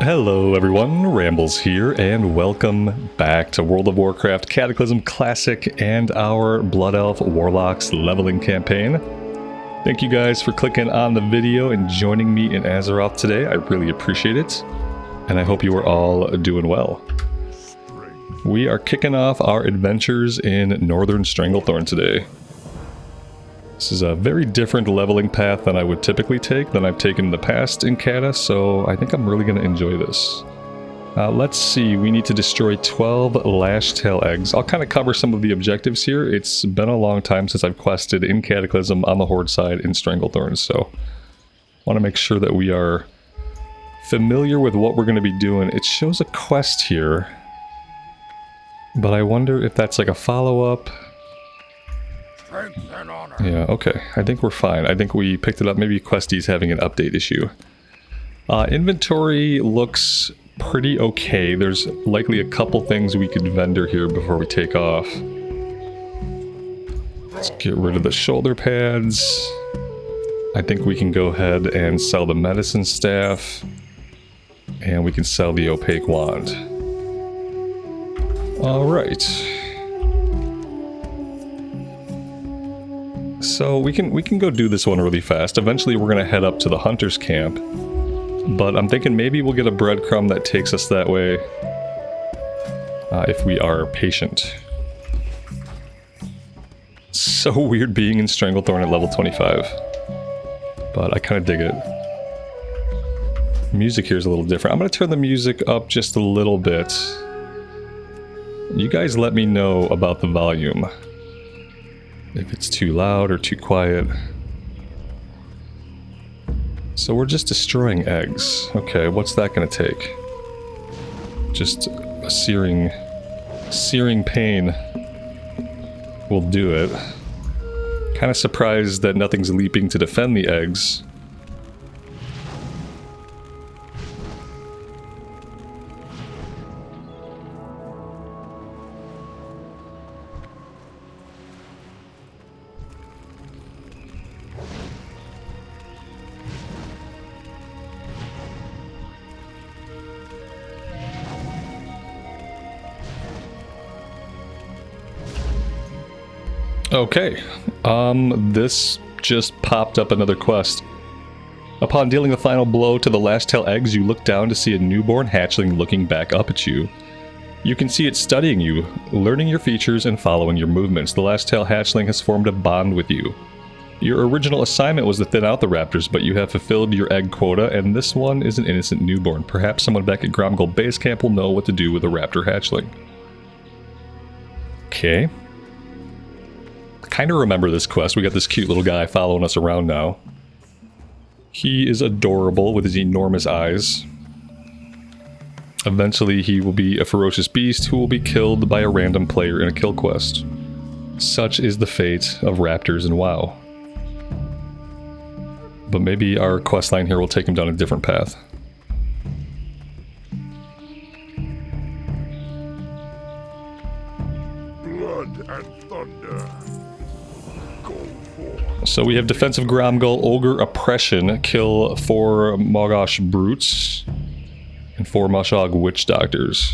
Hello everyone, Rambles here, and welcome back to World of Warcraft Cataclysm Classic and our Blood Elf Warlock's leveling campaign. Thank you guys for clicking on the video and joining me in Azeroth today. I really appreciate it, and I hope you are all doing well. We are kicking off our adventures in Northern Stranglethorn today. This is a very different leveling path than I would typically take, than I've taken in the past in Cata, so I think I'm really going to enjoy this. Let's see, we need to destroy 12 Lashtail eggs. I'll kind of cover some of the objectives here. It's been a long time since I've quested in Cataclysm on the Horde side in Stranglethorn, so I want to make sure that we are familiar with what we're going to be doing. It shows a quest here, but I wonder if that's like a follow-up. Yeah, okay. I think we're fine. I think we picked it up. Maybe Questie's having an update issue. Inventory looks pretty okay. There's likely a couple things we could vendor here before we take off. Let's get rid of the shoulder pads. I think we can go ahead and sell the medicine staff. And we can sell the opaque wand. Alright. So we can go do this one really fast. Eventually we're going to head up to the hunter's camp. But I'm thinking maybe we'll get a breadcrumb that takes us that way. If we are patient. So weird being in Stranglethorn at level 25. But I kind of dig it. Music here is a little different. I'm going to turn the music up just a little bit. You guys let me know about the volume. If it's too loud or too quiet. So we're just destroying eggs. Okay, what's that gonna take? Just a searing pain will do it. Kind of surprised that nothing's leaping to defend the eggs. Okay, this just popped up another quest. Upon dealing the final blow to the Lashtail eggs, you look down to see a newborn hatchling looking back up at you. You can see it studying you, learning your features and following your movements. The Lashtail hatchling has formed a bond with you. Your original assignment was to thin out the raptors, but you have fulfilled your egg quota, and this one is an innocent newborn. Perhaps someone back at Gromgold Base Camp will know what to do with a raptor hatchling. Okay. Kind of remember this quest. We got this cute little guy following us around now. He is adorable with his enormous eyes. Eventually he will be a ferocious beast who will be killed by a random player in a kill quest. Such is the fate of raptors in WoW. But maybe our questline here will take him down a different path. Blood and thunder. So we have Defensive Gromgull, Ogre, Oppression, kill 4 Mogosh Brutes, and 4 Mushog Witch Doctors.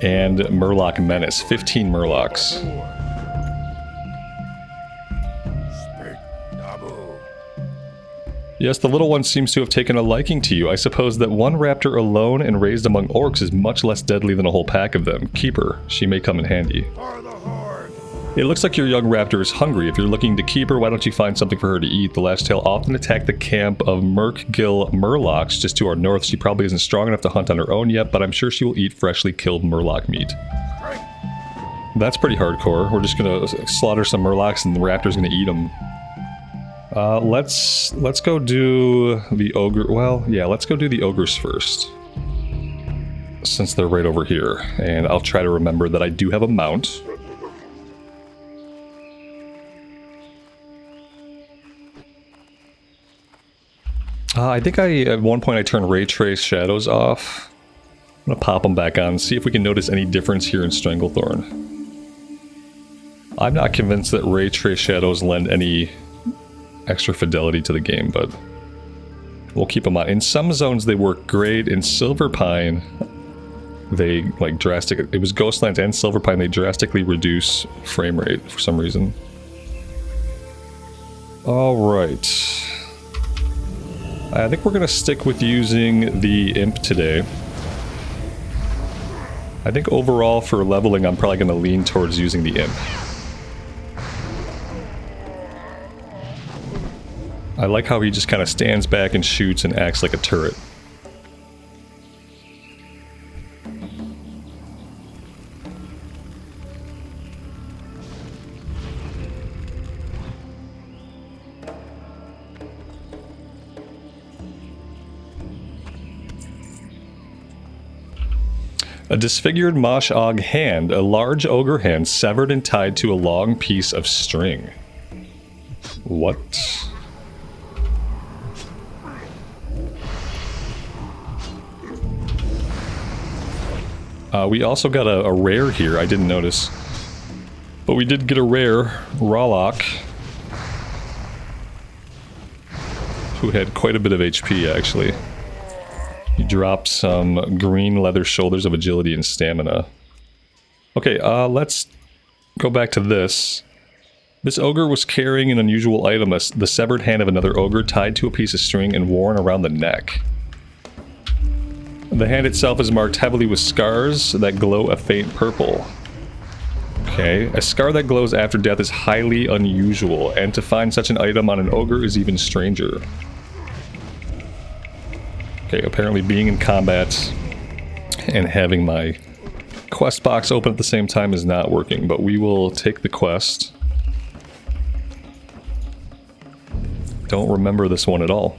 And Murloc Menace, 15 Murlocs. Yes, the little one seems to have taken a liking to you. I suppose that one raptor alone and raised among orcs is much less deadly than a whole pack of them. Keep her. She may come in handy. It looks like your young raptor is hungry. If you're looking to keep her, why don't you find something for her to eat? The Lashtail often attack the camp of Merkgill Murlocs just to our north. She probably isn't strong enough to hunt on her own yet, but I'm sure she will eat freshly killed Murloc meat. That's pretty hardcore. We're just gonna slaughter some Murlocs and the raptor's gonna eat them. Let's go do the Ogre. Well, yeah, let's go do the Ogres first. Since they're right over here. And I'll try to remember that I do have a mount. I think at one point I turned Ray Trace Shadows off. I'm gonna pop them back on, see if we can notice any difference here in Stranglethorn. I'm not convinced that Ray Trace Shadows lend any extra fidelity to the game, but We'll keep them on. In some zones they work great. In Silverpine, they like it was Ghostlands and Silverpine, they drastically reduce frame rate for some reason. Alright. I think we're gonna stick with using the Imp today. I think overall for leveling I'm probably gonna lean towards using the Imp. I like how he just kind of stands back and shoots and acts like a turret. A disfigured Mosh Og hand, a large ogre hand severed and tied to a long piece of string. What? We also got a rare here, I didn't notice. But we did get a rare, Warlock, who had quite a bit of HP actually. He dropped some green leather shoulders of agility and stamina. Okay, let's go back to this. This ogre was carrying an unusual item, the severed hand of another ogre tied to a piece of string and worn around the neck. The hand itself is marked heavily with scars that glow a faint purple. Okay, a scar that glows after death is highly unusual, and to find such an item on an ogre is even stranger. Okay, apparently being in combat and having my quest box open at the same time is not working, but we will take the quest. Don't remember this one at all.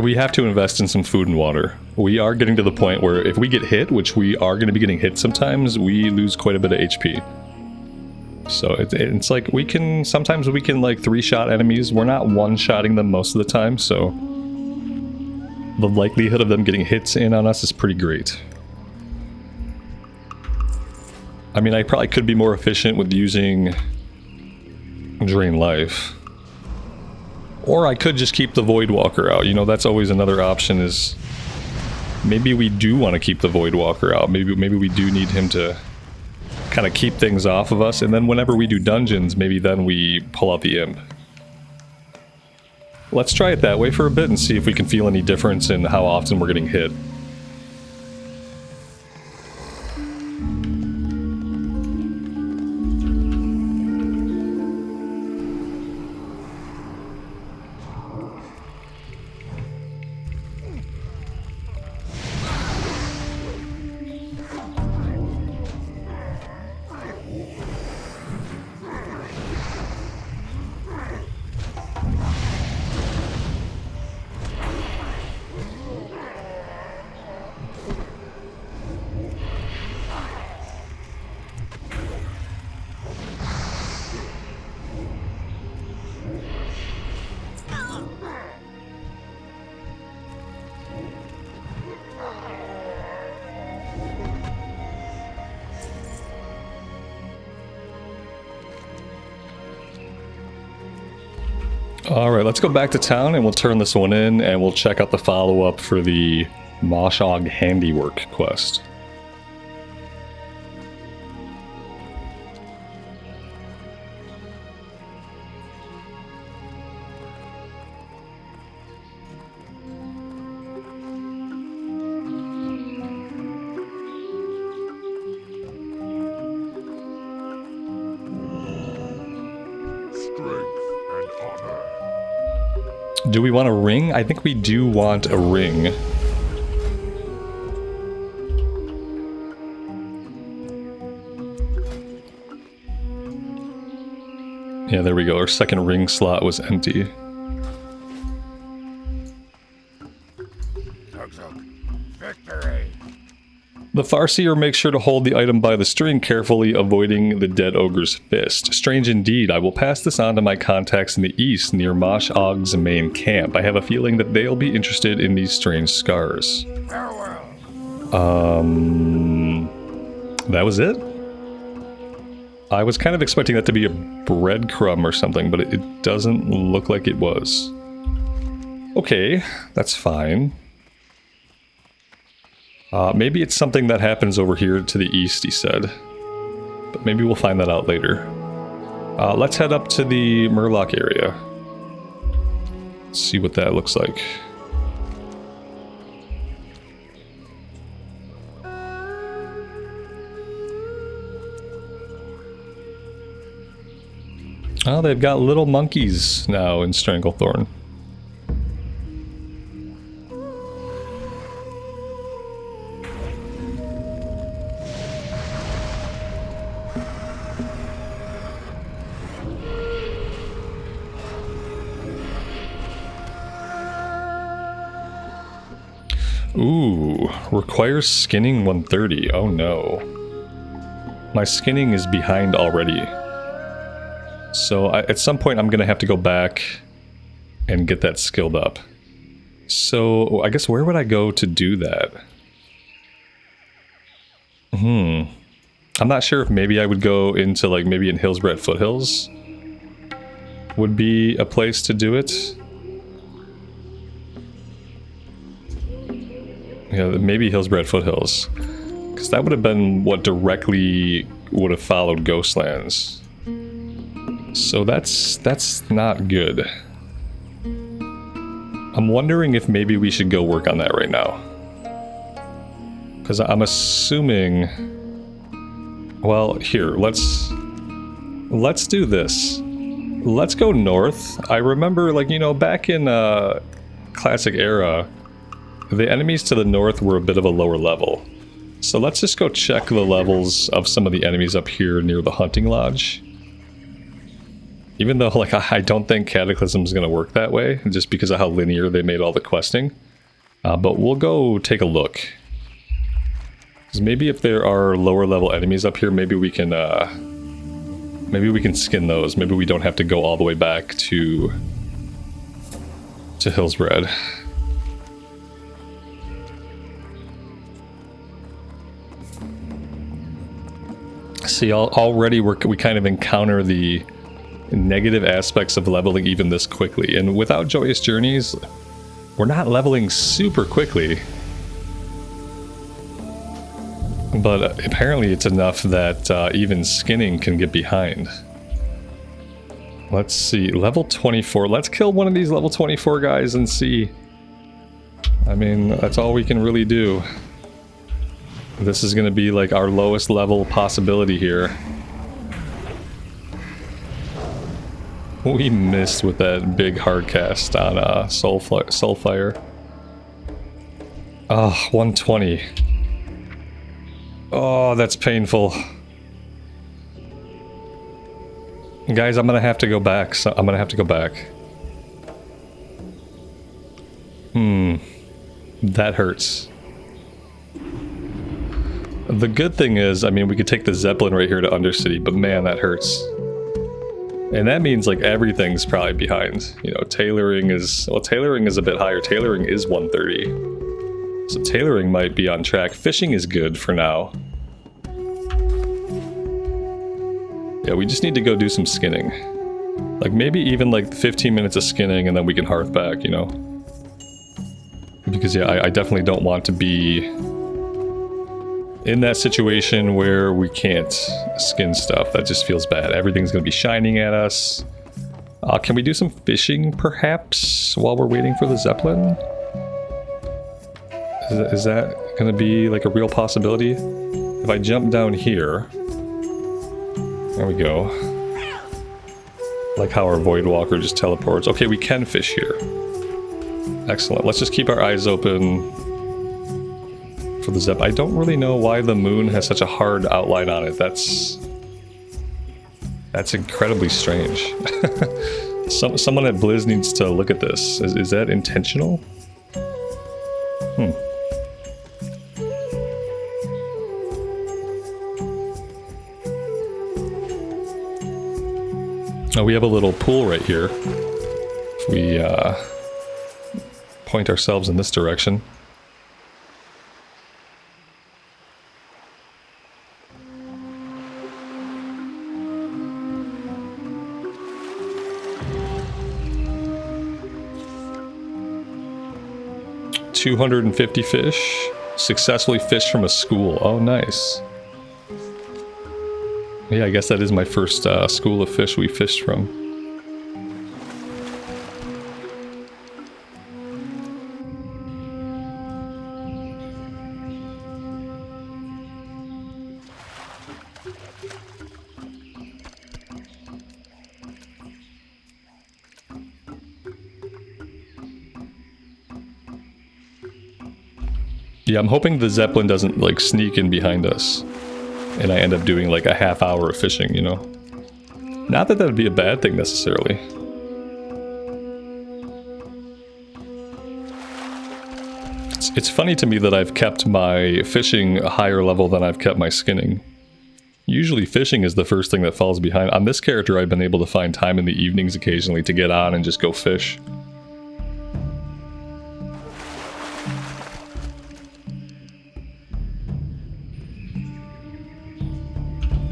We have to invest in some food and water. We are getting to the point where if we get hit, which we are going to be getting hit sometimes, we lose quite a bit of HP. So it's like sometimes we can like 3-shot enemies. We're not one-shotting them most of the time, so the likelihood of them getting hits in on us is pretty great. I mean, I probably could be more efficient with using Drain Life. Or I could just keep the Void Walker out. You know, that's always another option, is maybe we do want to keep the Void Walker out. Maybe we do need him to kind of keep things off of us, and then whenever we do dungeons, maybe then we pull out the Imp. Let's try it that way for a bit and see if we can feel any difference in how often we're getting hit. Alright, let's go back to town and we'll turn this one in and we'll check out the follow-up for the Mosh Og Handiwork quest. Do we want a ring? I think we do want a ring. Yeah, there we go. Our second ring slot was empty. Victory! The Farseer makes sure to hold the item by the string carefully, avoiding the dead ogre's fist. Strange indeed. I will pass this on to my contacts in the east near Mosh Og's main camp. I have a feeling that they'll be interested in these strange scars. Farewell! That was it? I was kind of expecting that to be a breadcrumb or something, but it doesn't look like it was. Okay, that's fine. Maybe it's something that happens over here to the east, he said. But maybe we'll find that out later. Let's head up to the murloc area. See what that looks like. Oh, they've got little monkeys now in Stranglethorn. Ooh, requires skinning 130. Oh no. My skinning is behind already. So at some point I'm going to have to go back and get that skilled up. So I guess where would I go to do that? I'm not sure if maybe I would go into like maybe in Hillsbrad Foothills would be a place to do it. Yeah, maybe Hillsbrad Foothills. Because that would have been what directly would have followed Ghostlands. So that's not good. I'm wondering if maybe we should go work on that right now. Because I'm assuming... Well, here, let's do this. Let's go north. I remember, like, you know, back in Classic Era, the enemies to the north were a bit of a lower level. So let's just go check the levels of some of the enemies up here near the hunting lodge. Even though, like, I don't think Cataclysm is going to work that way, just because of how linear they made all the questing. But we'll go take a look. Because maybe if there are lower level enemies up here, maybe we can skin those. Maybe we don't have to go all the way back to Hillsbrad. See, already we kind of encounter the negative aspects of leveling even this quickly. And without Joyous Journeys, we're not leveling super quickly. But apparently it's enough that even skinning can get behind. Let's see, level 24. Let's kill one of these level 24 guys and see. I mean, that's all we can really do. This is going to be like our lowest level possibility here. We missed with that big hard cast on Soulfire. Oh, 120. Oh, that's painful. Guys, I'm gonna have to go back. That hurts. The good thing is, I mean, we could take the Zeppelin right here to Undercity, but man, that hurts. And that means, like, everything's probably behind. You know, Tailoring is... Well, Tailoring is a bit higher. Tailoring is 130. So Tailoring might be on track. Fishing is good for now. Yeah, we just need to go do some skinning. Like, maybe even, like, 15 minutes of skinning, and then we can hearth back, you know? Because, yeah, I definitely don't want to be in that situation where we can't skin stuff. That just feels bad. Everything's going to be shining at us. Can we do some fishing, perhaps, while we're waiting for the Zeppelin? Is that going to be, like, a real possibility? If I jump down here... There we go. Like how our Void Walker just teleports. Okay, we can fish here. Excellent. Let's just keep our eyes open for the Zep. I don't really know why the moon has such a hard outline on it. That's incredibly strange. Someone at Blizz needs to look at this. Is that intentional? Oh, we have a little pool right here. If we point ourselves in this direction. $250 fish. Successfully fished from a school. Oh, nice. Yeah, I guess that is my first school of fish we fished from. Yeah, I'm hoping the Zeppelin doesn't, like, sneak in behind us. And I end up doing, like, a half hour of fishing, you know? Not that that would be a bad thing, necessarily. It's funny to me that I've kept my fishing a higher level than I've kept my skinning. Usually fishing is the first thing that falls behind. On this character, I've been able to find time in the evenings occasionally to get on and just go fish.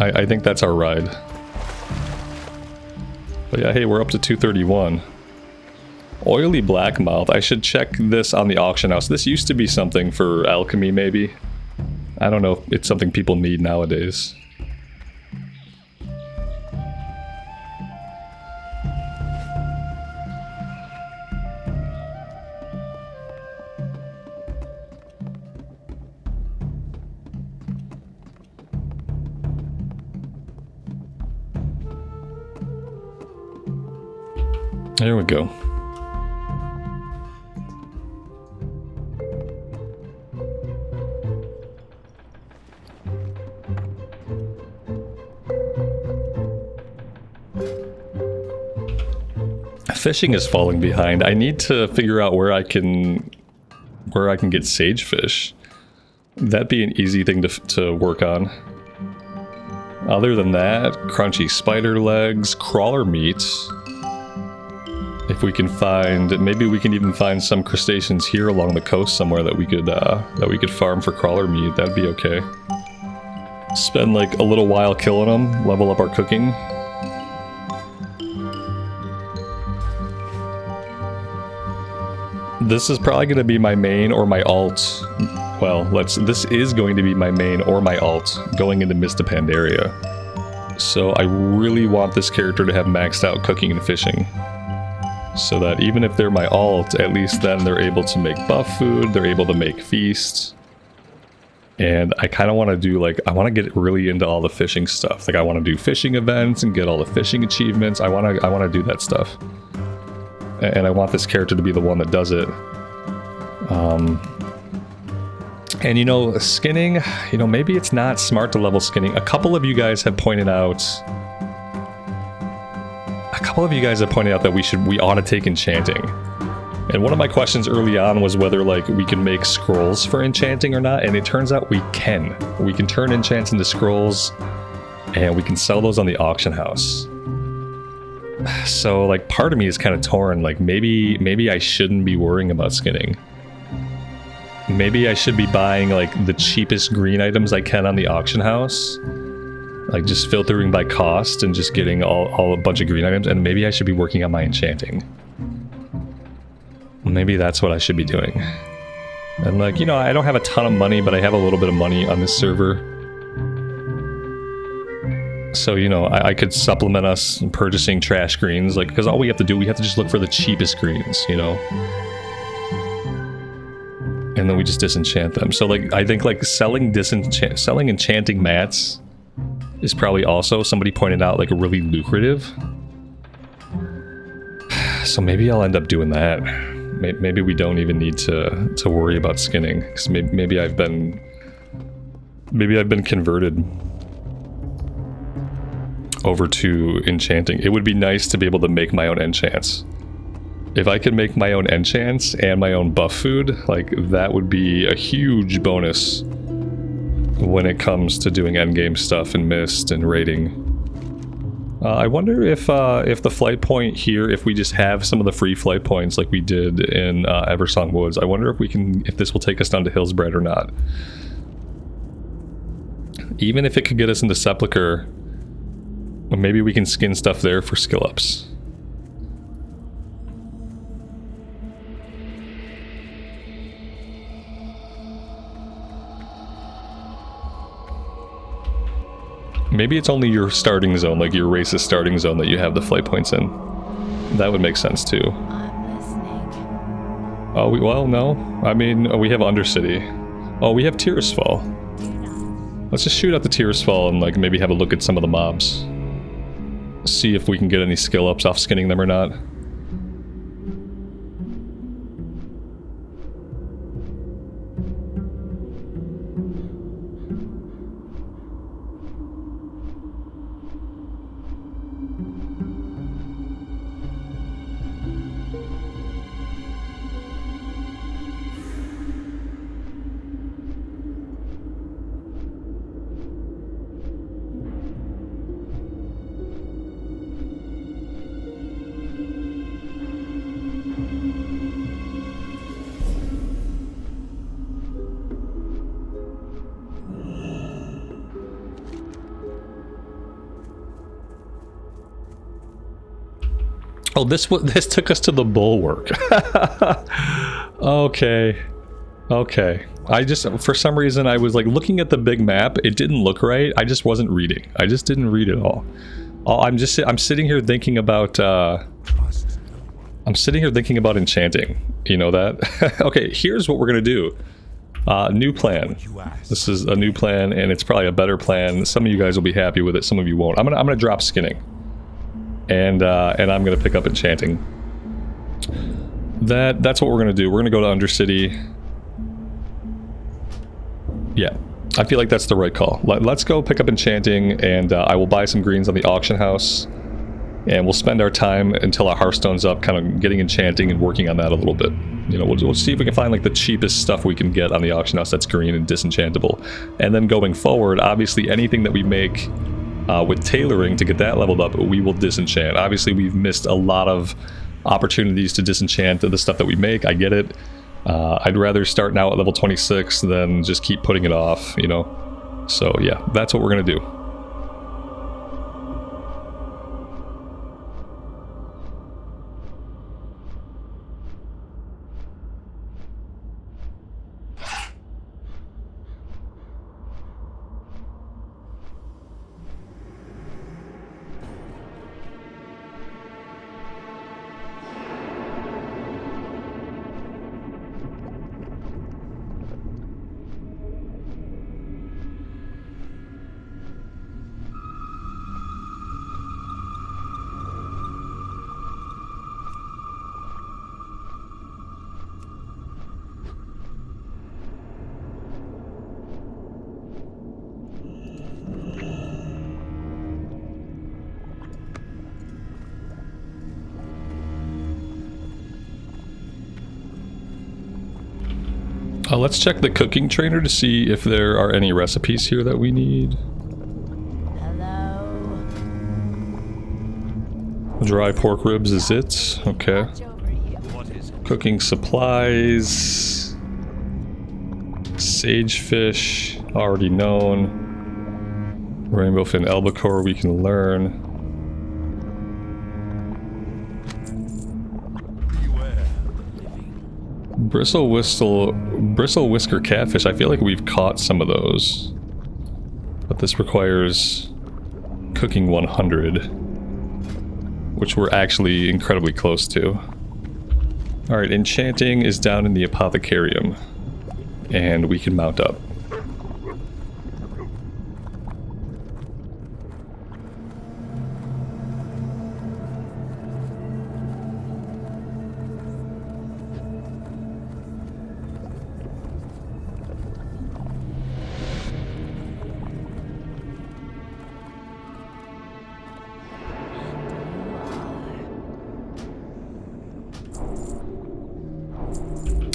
I think that's our ride. But yeah, hey, we're up to 231. Oily blackmouth. I should check this on the auction house. This used to be something for alchemy, maybe. I don't know if it's something people need nowadays. There we go. Fishing is falling behind. I need to figure out where I can get sagefish. That'd be an easy thing to work on. Other than that, crunchy spider legs, crawler meat. If we can find, maybe we can even find some crustaceans here along the coast somewhere that we could farm for crawler meat. That'd be okay. Spend like a little while killing them, level up our cooking. This is probably going to be my main or my alt. Well, this is going to be my main or my alt going into Mist of Pandaria. So I really want this character to have maxed out cooking and fishing. So that even if they're my alt, at least then they're able to make buff food, they're able to make feast. And I kind of want to do, like, I want to get really into all the fishing stuff. Like, I want to do fishing events and get all the fishing achievements. I want to do that stuff. And I want this character to be the one that does it. And you know, skinning, you know, maybe it's not smart to level skinning. A couple of you guys have pointed out that we ought to take enchanting. And one of my questions early on was whether, like, we can make scrolls for enchanting or not, and it turns out we can. We can turn enchants into scrolls, and we can sell those on the auction house. So, like, part of me is kind of torn. Like, maybe I shouldn't be worrying about skinning. Maybe I should be buying, like, the cheapest green items I can on the auction house. Like, just filtering by cost and just getting all a bunch of green items. And maybe I should be working on my enchanting. Maybe that's what I should be doing. And, like, you know, I don't have a ton of money, but I have a little bit of money on this server. So, you know, I could supplement us purchasing trash greens, like, because all we have to do, we have to just look for the cheapest greens, you know? And then we just disenchant them. So, like, I think, like, selling enchanting mats is probably also, somebody pointed out, like, really lucrative. So maybe I'll end up doing that. Maybe we don't even need to worry about skinning, because maybe I've been converted over to enchanting. It would be nice to be able to make my own enchants. If I could make my own enchants and my own buff food, like, that would be a huge bonus when it comes to doing endgame stuff and Mist and raiding. I wonder if the flight point here, if we just have some of the free flight points like we did in Eversong Woods, I wonder if this will take us down to Hillsbrad or not. Even if it could get us into Sepulchre, maybe we can skin stuff there for skill ups. Maybe it's only your starting zone, like your race's starting zone, that you have the flight points in. That would make sense too. I'm listening. Oh, well, no. I mean, we have Undercity. Oh, we have Tirisfal. Let's just shoot out the Tirisfal and like maybe have a look at some of the mobs. See if we can get any skill ups off skinning them or not. Oh, this took us to the bulwark. Okay. Okay. I just, for some reason, I was like looking at the big map. It didn't look right. I just wasn't reading. I just didn't read it all. I'm sitting here thinking about, I'm sitting here thinking about enchanting. You know that? Okay, here's what we're gonna do. New plan. This is a new plan, and it's probably a better plan. Some of you guys will be happy with it. Some of you won't. I'm gonna drop skinning. And I'm gonna pick up enchanting. That's what we're gonna do. We're gonna go to Undercity. Yeah, I feel like that's the right call. Let's go pick up enchanting, and I will buy some greens on the auction house, and we'll spend our time until our Hearthstone's up, kind of getting enchanting and working on that a little bit. You know, we'll see if we can find like the cheapest stuff we can get on the auction house that's green and disenchantable. And then going forward, obviously anything that we make with tailoring to get that leveled up, we will disenchant. Obviously, we've missed a lot of opportunities to disenchant the stuff that we make. I get it. I'd rather start now at level 26 than just keep putting it off, you know? So yeah, that's what we're gonna do. Let's check the cooking trainer to see if there are any recipes here that we need. Hello. Dry pork ribs is it? Okay. Cooking supplies. Sagefish, already known. Rainbow fin albacore we can learn. Bristle whisker catfish. I feel like we've caught some of those. But this requires cooking 100. Which we're actually incredibly close to. Alright, enchanting is down in the apothecarium. And we can mount up.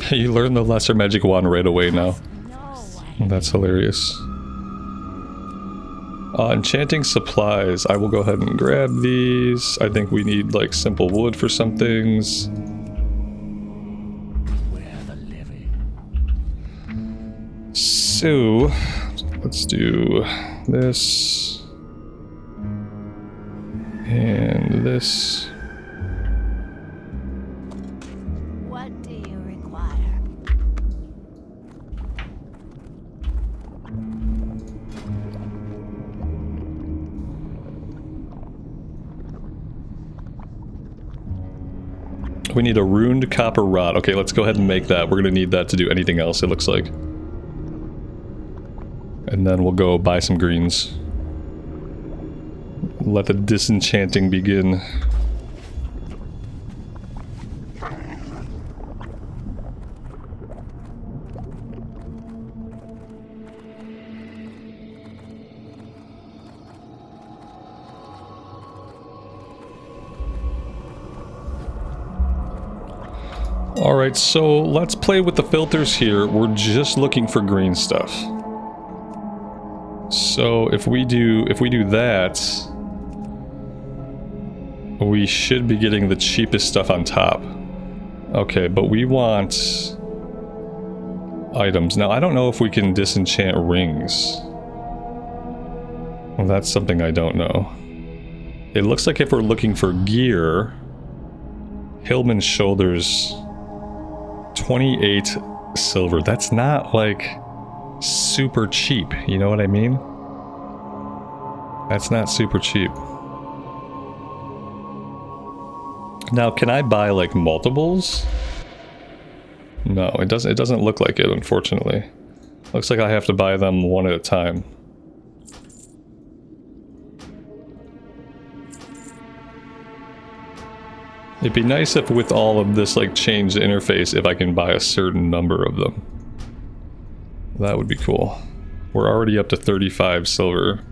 You learn the lesser magic wand right away now. No way. That's hilarious. Enchanting supplies. I will go ahead and grab these. I think we need like simple wood for some things. So, let's do this. And this. What do you require? We need a runed copper rod. Okay, let's go ahead and make that. We're gonna need that to do anything else, it looks like. And then we'll go buy some greens. Let the disenchanting begin. Alright, so let's play with the filters here. We're just looking for green stuff. So if we do that, we should be getting the cheapest stuff on top. Okay, but we want items. Now, I don't know if we can disenchant rings. Well, that's something I don't know. It looks like if we're looking for gear, Hillman's shoulders, 28 silver. That's not like super cheap, you know what I mean? That's not super cheap. Now, can I buy like multiples? No, it doesn't look like it, unfortunately. Looks like I have to buy them one at a time. It'd be nice if with all of this like changed interface, if I can buy a certain number of them. That would be cool. We're already up to 35 silver.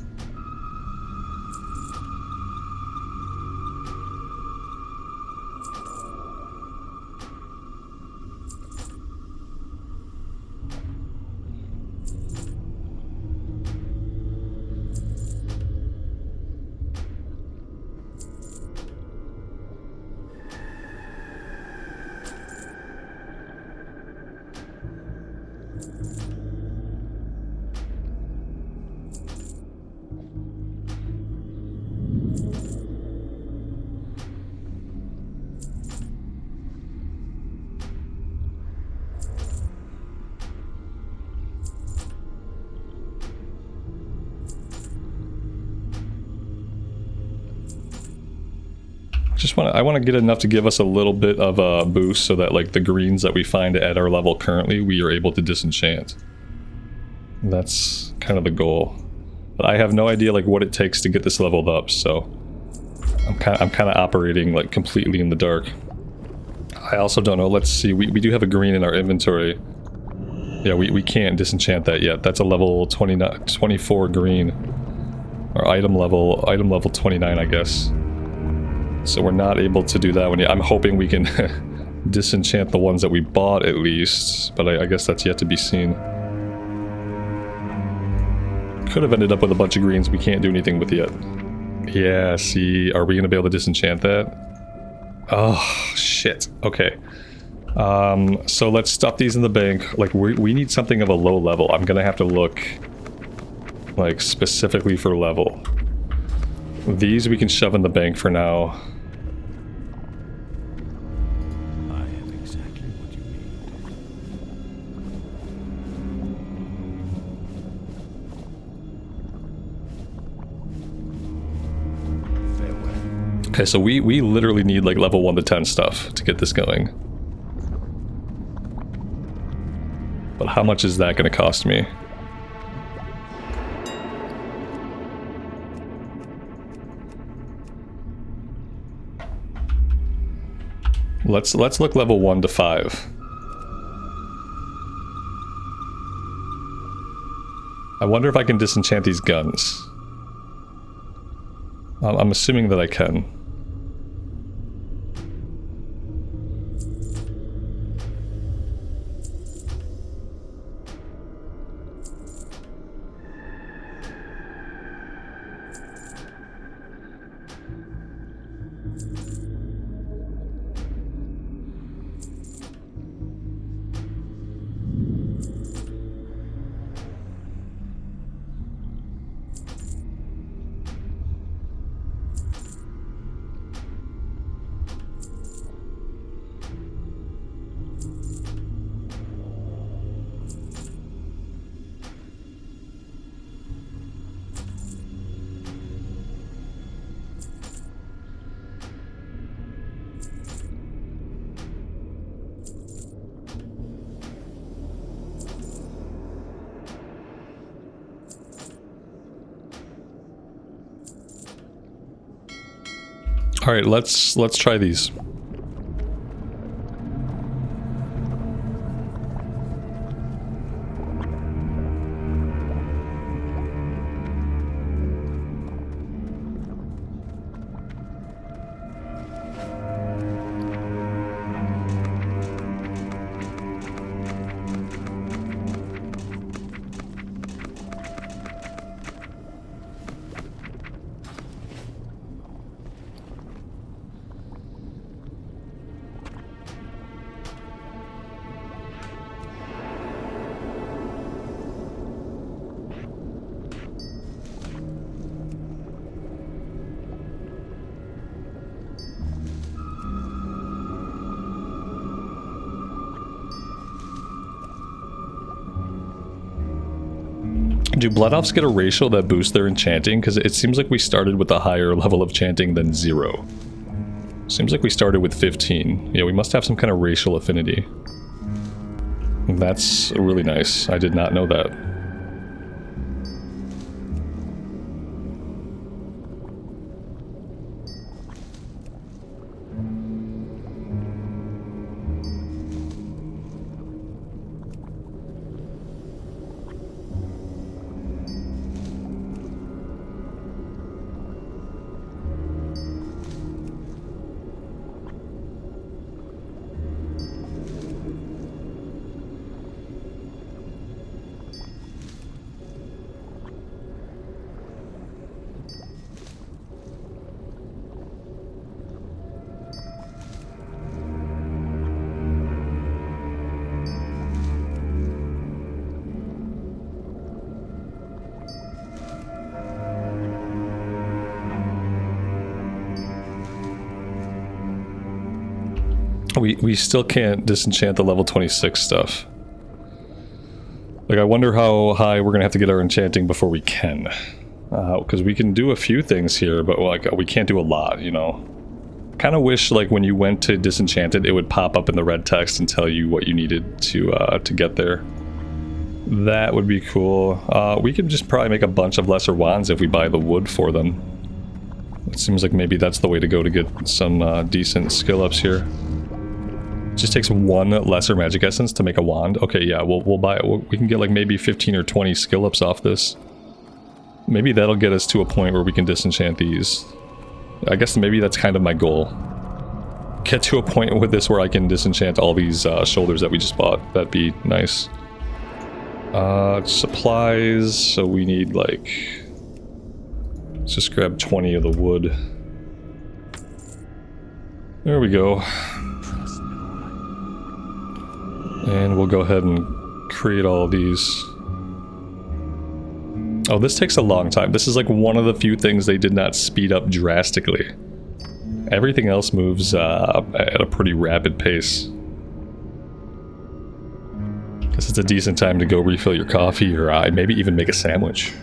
I want to get enough to give us a little bit of a boost so that like the greens that we find at our level currently, we are able to disenchant. That's kind of the goal. But I have no idea like what it takes to get this leveled up, so I'm kind of operating like completely in the dark. I also don't know. Let's see. We do have a green in our inventory. Yeah, we can't disenchant that yet. That's a level 24 green. Or item level 29, I guess. So we're not able to do that one yet. I'm hoping we can disenchant the ones that we bought at least, but I guess that's yet to be seen. Could have ended up with a bunch of greens we can't do anything with yet. Yeah, see, are we going to be able to disenchant that? Oh, shit. Okay. So let's stuff these in the bank. Like, we need something of a low level. I'm going to have to look, like, specifically for level. These we can shove in the bank for now. Okay, so we literally need like level 1 to 10 stuff to get this going. But how much is that going to cost me? Let's look level 1 to 5. I wonder if I can disenchant these guns. I'm assuming that I can. All right, let's try these. Do Blood Elves get a racial that boosts their enchanting? Because it seems like we started with a higher level of chanting than 0. Seems like we started with 15. Yeah, we must have some kind of racial affinity. That's really nice. I did not know that. We still can't disenchant the level 26 stuff. Like, I wonder how high we're gonna have to get our enchanting before we can. Because we can do a few things here, but like we can't do a lot, you know? Kind of wish, like, when you went to disenchant it, it would pop up in the red text and tell you what you needed to get there. That would be cool. We could just probably make a bunch of lesser wands if we buy the wood for them. It seems like maybe that's the way to go to get some decent skill ups here. It just takes 1 lesser magic essence to make a wand. Okay, yeah, we'll buy it. We can get like maybe 15 or 20 skill ups off this. Maybe that'll get us to a point where we can disenchant these. I guess maybe that's kind of my goal. Get to a point with this where I can disenchant all these shoulders that we just bought. That'd be nice. Supplies, so we need like... Let's just grab 20 of the wood. There we go. And we'll go ahead and create all these. Oh, this takes a long time. This is like one of the few things they did not speed up drastically. Everything else moves at a pretty rapid pace. Guess it's a decent time to go refill your coffee or maybe even make a sandwich.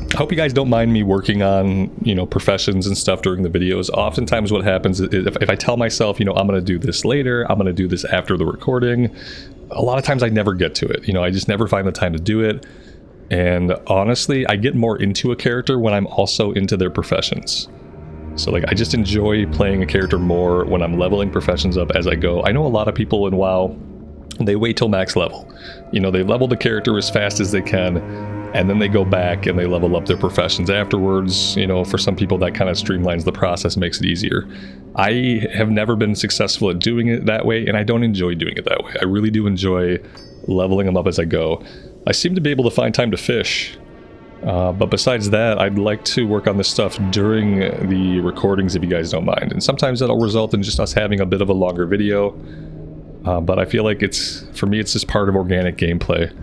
I hope you guys don't mind me working on, you know, professions and stuff during the videos. Oftentimes what happens is if I tell myself, you know, I'm going to do this later, I'm going to do this after the recording, a lot of times I never get to it. You know, I just never find the time to do it. And honestly, I get more into a character when I'm also into their professions. So like, I just enjoy playing a character more when I'm leveling professions up as I go. I know a lot of people in WoW, they wait till max level. You know, they level the character as fast as they can, and then they go back and they level up their professions afterwards. You know, for some people that kind of streamlines the process, makes it easier. I have never been successful at doing it that way, and I don't enjoy doing it that way. I really do enjoy leveling them up as I go. I seem to be able to find time to fish. But besides that, I'd like to work on this stuff during the recordings if you guys don't mind. And sometimes that'll result in just us having a bit of a longer video. But I feel like for me, it's just part of organic gameplay.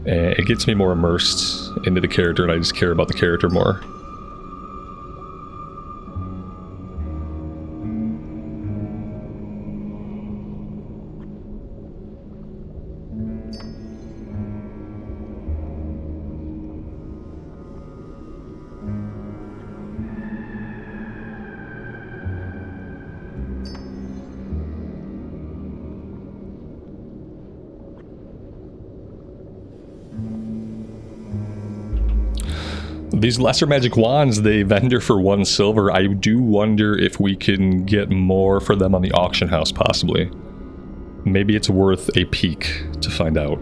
And it gets me more immersed into the character, and I just care about the character more. These lesser magic wands, they vendor for 1 silver. I do wonder if we can get more for them on the auction house, possibly. Maybe it's worth a peek to find out.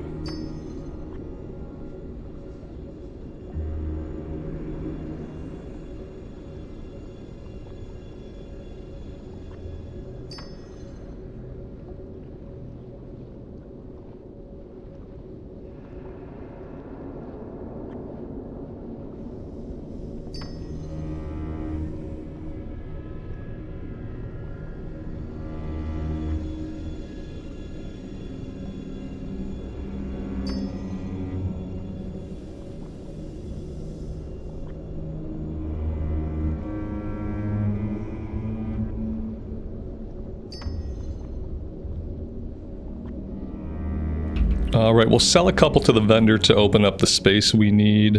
Alright, we'll sell a couple to the vendor to open up the space we need.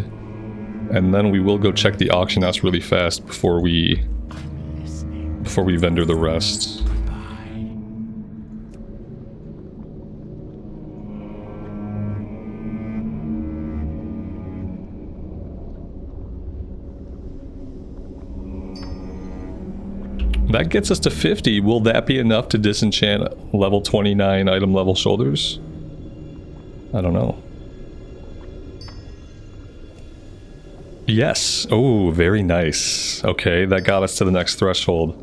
And then we will go check the auction house really fast before we vendor the rest. That gets us to 50. Will that be enough to disenchant level 29 item level shoulders? I don't know. Yes. Oh, very nice. Okay, that got us to the next threshold.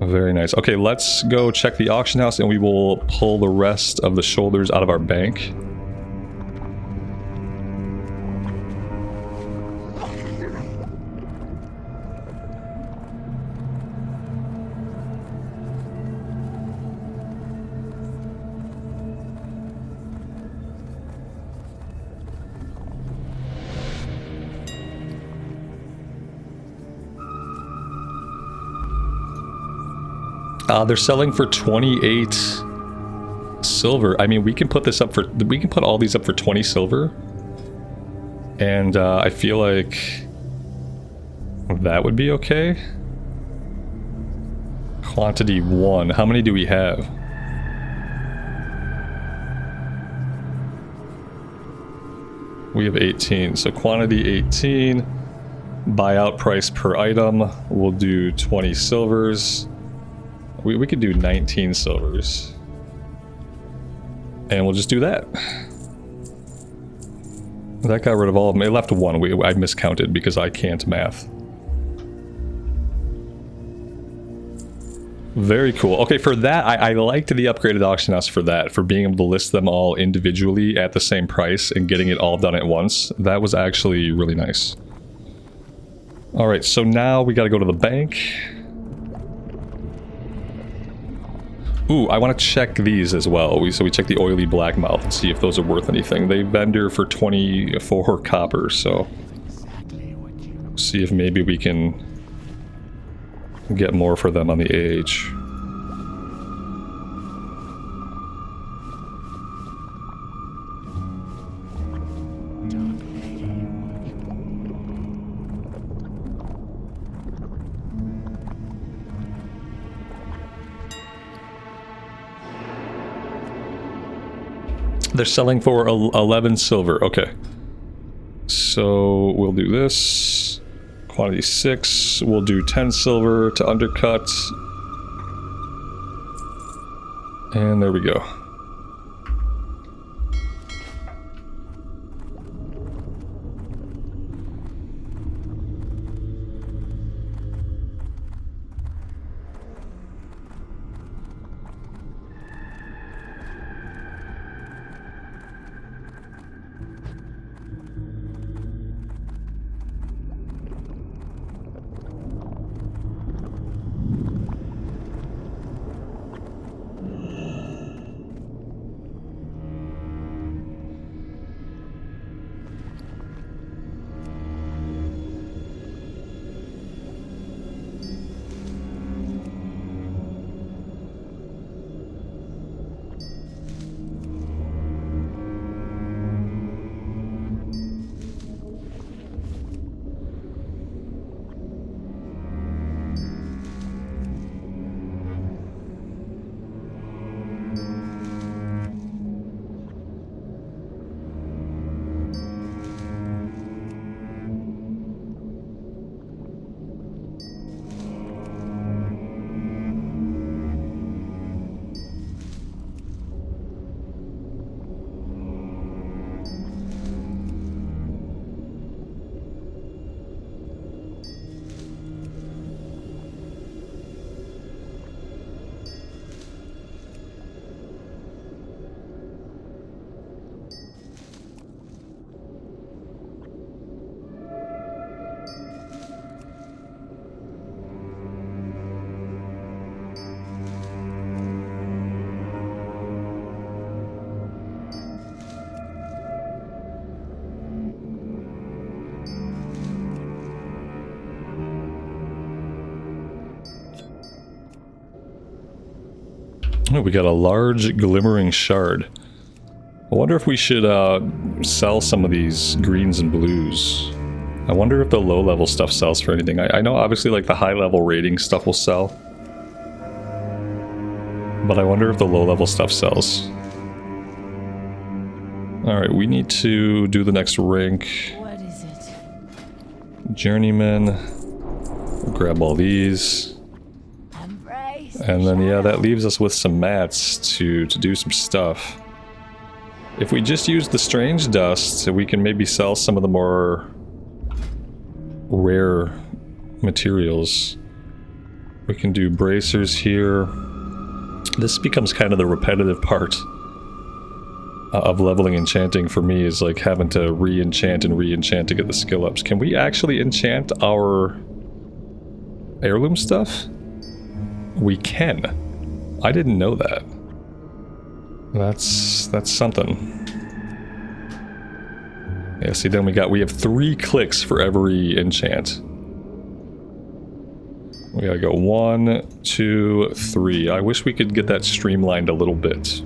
Very nice. Okay, let's go check the auction house and we will pull the rest of the shoulders out of our bank. They're selling for 28 silver. I mean, we can put all these up for 20 silver. And I feel like that would be okay. Quantity 1. How many do we have? We have 18. So quantity 18. Buyout price per item. We'll do 20 silvers. We could do 19 silvers. And we'll just do that. That got rid of all of them. It left 1. I miscounted because I can't math. Very cool. Okay, for that, I liked the upgraded auction house for that. For being able to list them all individually at the same price and getting it all done at once. That was actually really nice. Alright, so now we gotta go to the bank. Ooh, I want to check these as well. So we check the oily blackmouth and see if those are worth anything. They vendor for 24 copper, so see if maybe we can get more for them on the age. They're selling for 11 silver. Okay. So we'll do this. Quantity 6. We'll do 10 silver to undercut. And there we go. Oh, we got a large glimmering shard. I wonder if we should sell some of these greens and blues. I wonder if the low level stuff sells for anything. I know obviously like the high level rating stuff will sell. But I wonder if the low level stuff sells. Alright, we need to do the next rank. What is it? Journeyman. We'll grab all these. Embrace. And then yeah, that leaves us with some mats to do some stuff. If we just use the strange dust, we can maybe sell some of the more rare materials. We can do bracers here. This becomes kind of the repetitive part of leveling enchanting for me, is like having to re-enchant and re-enchant to get the skill ups. Can we actually enchant our heirloom stuff? We can. I didn't know that. That's something. Yeah, see, then we have 3 clicks for every enchant. We gotta go 1, 2, 3. I wish we could get that streamlined a little bit.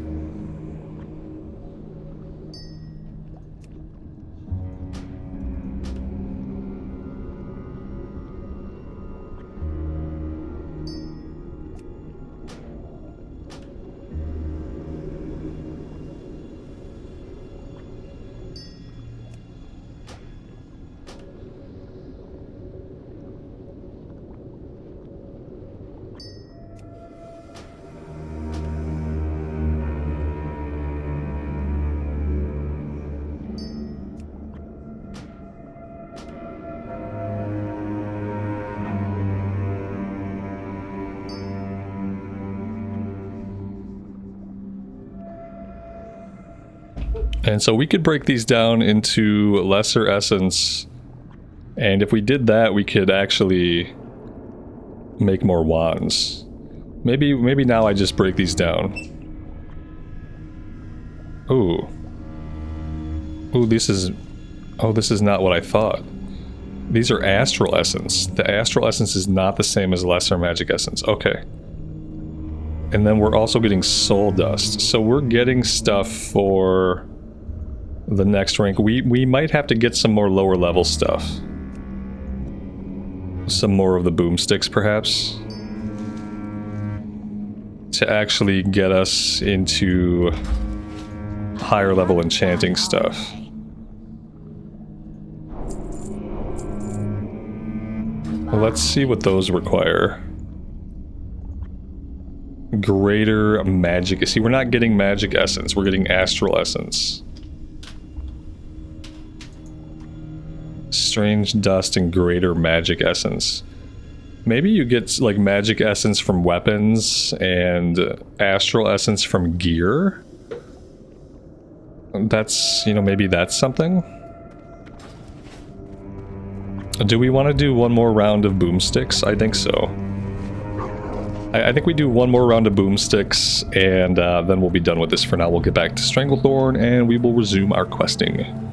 And so we could break these down into lesser essence, and if we did that, we could actually make more wands. Maybe now I just break these down. Ooh. Ooh, this is not what I thought. These are astral essence. The astral essence is not the same as lesser magic essence. Okay. And then we're also getting soul dust. So we're getting stuff for the next rank. We might have to get some more lower level stuff. Some more of the boomsticks, perhaps, to actually get us into higher level enchanting stuff. Well, let's see what those require. Greater magic. See, we're not getting magic essence, we're getting astral essence. Strange dust and greater magic essence. Maybe you get like magic essence from weapons and astral essence from gear. That's, you know, maybe that's something. Do we want to do one more round of boomsticks? I think so. I think we do one more round of boomsticks, and then we'll be done with this for now. We'll get back to Stranglethorn, and we will resume our questing.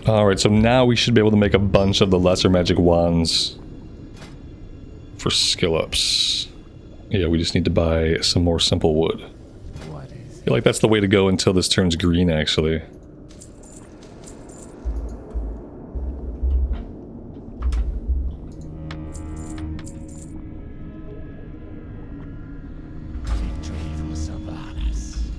Alright, so now we should be able to make a bunch of the lesser magic wands for skill ups. Yeah, we just need to buy some more simple wood. What is I feel like that's the way to go until this turns green, actually. victory for Sylvanas?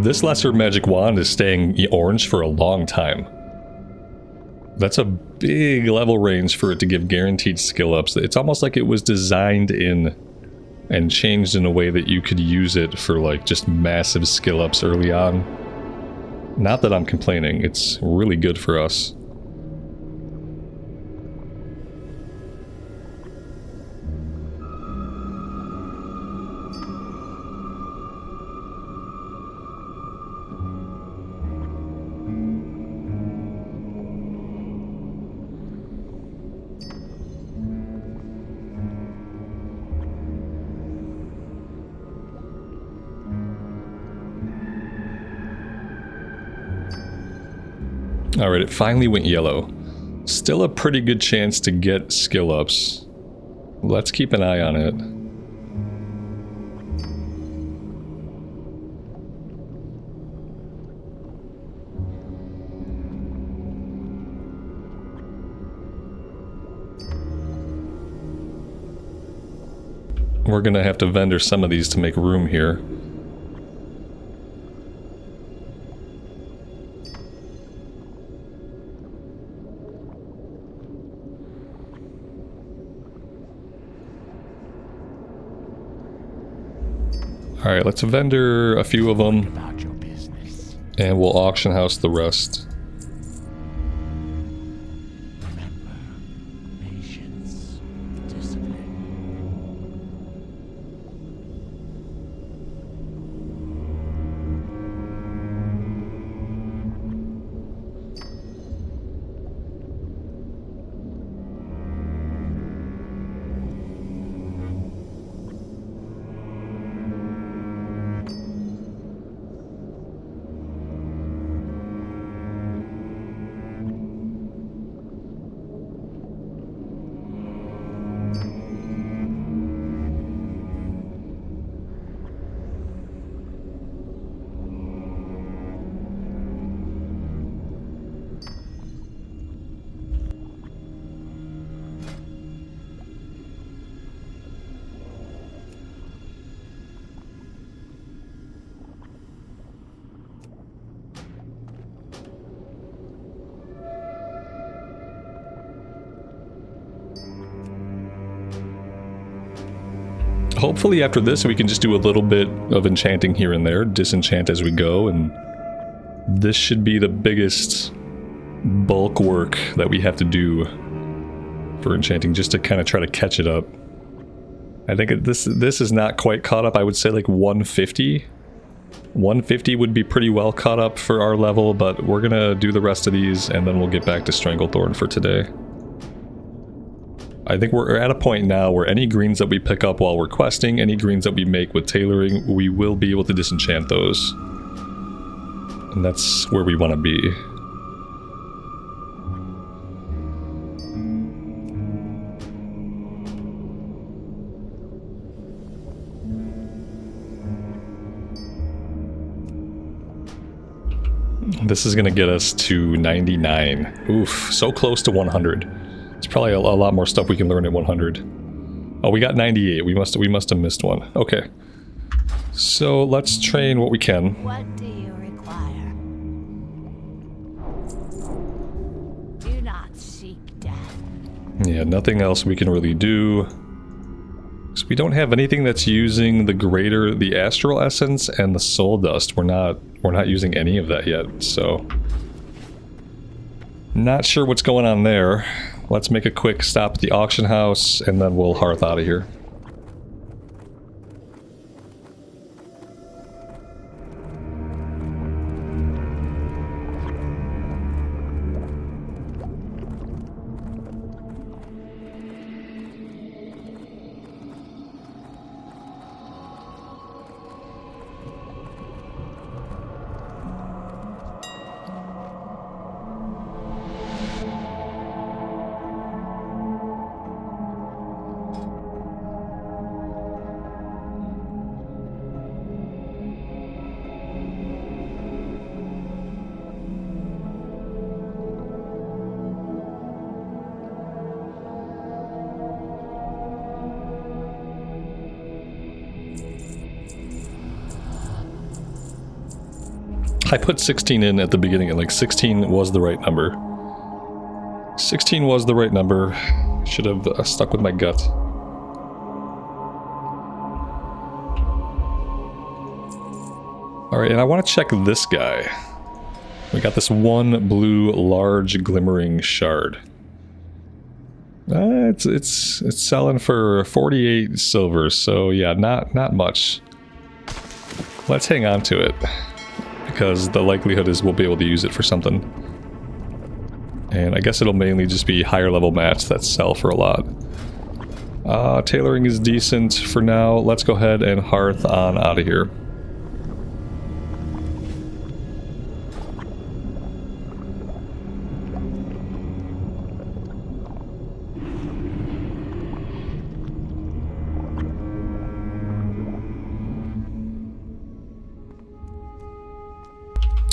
This lesser magic wand is staying orange for a long time. That's a big level range for it to give guaranteed skill ups. It's almost like it was designed in and changed in a way that you could use it for like just massive skill ups early on. Not that I'm complaining, it's really good for us. Alright, it finally went yellow. Still a pretty good chance to get skill ups. Let's keep an eye on it. We're gonna have to vendor some of these to make room here. Alright, let's vendor a few of them, About your business. and we'll auction house the rest. Remember, patience, discipline. hopefully after this we can just do a little bit of enchanting here and there, disenchant as we go, and this should be the biggest bulk work that we have to do for enchanting, just to kind of try to catch it up. I think this is not quite caught up. I would say like 150. 150 would be pretty well caught up for our level, but we're gonna do the rest of these and then we'll get back to Stranglethorn for today. I think we're at a point now where any greens that we pick up while we're questing, any greens that we make with tailoring, we will be able to disenchant those. And that's where we want to be. This is going to get us to 99. Oof, so close to 100. It's probably a lot more stuff we can learn at 100. Oh, we got 98. We must have missed one. Okay. So let's train what we can. What do you require? Do not seek death. Yeah, nothing else we can really do. So we don't have anything that's using the astral essence and the soul dust. We're not using any of that yet, so not sure what's going on there. Let's make a quick stop at the auction house and then we'll hearth out of here. I put 16 in at the beginning, and like 16 was the right number. 16 was the right number. Should have stuck with my gut. Alright, and I want to check this guy. We got this one blue large glimmering shard. It's selling for 48 silver, so yeah, not much. Let's hang on to it, because the likelihood is we'll be able to use it for something. And I guess it'll mainly just be higher level mats that sell for a lot. Tailoring is decent for now. Let's go ahead and hearth on out of here.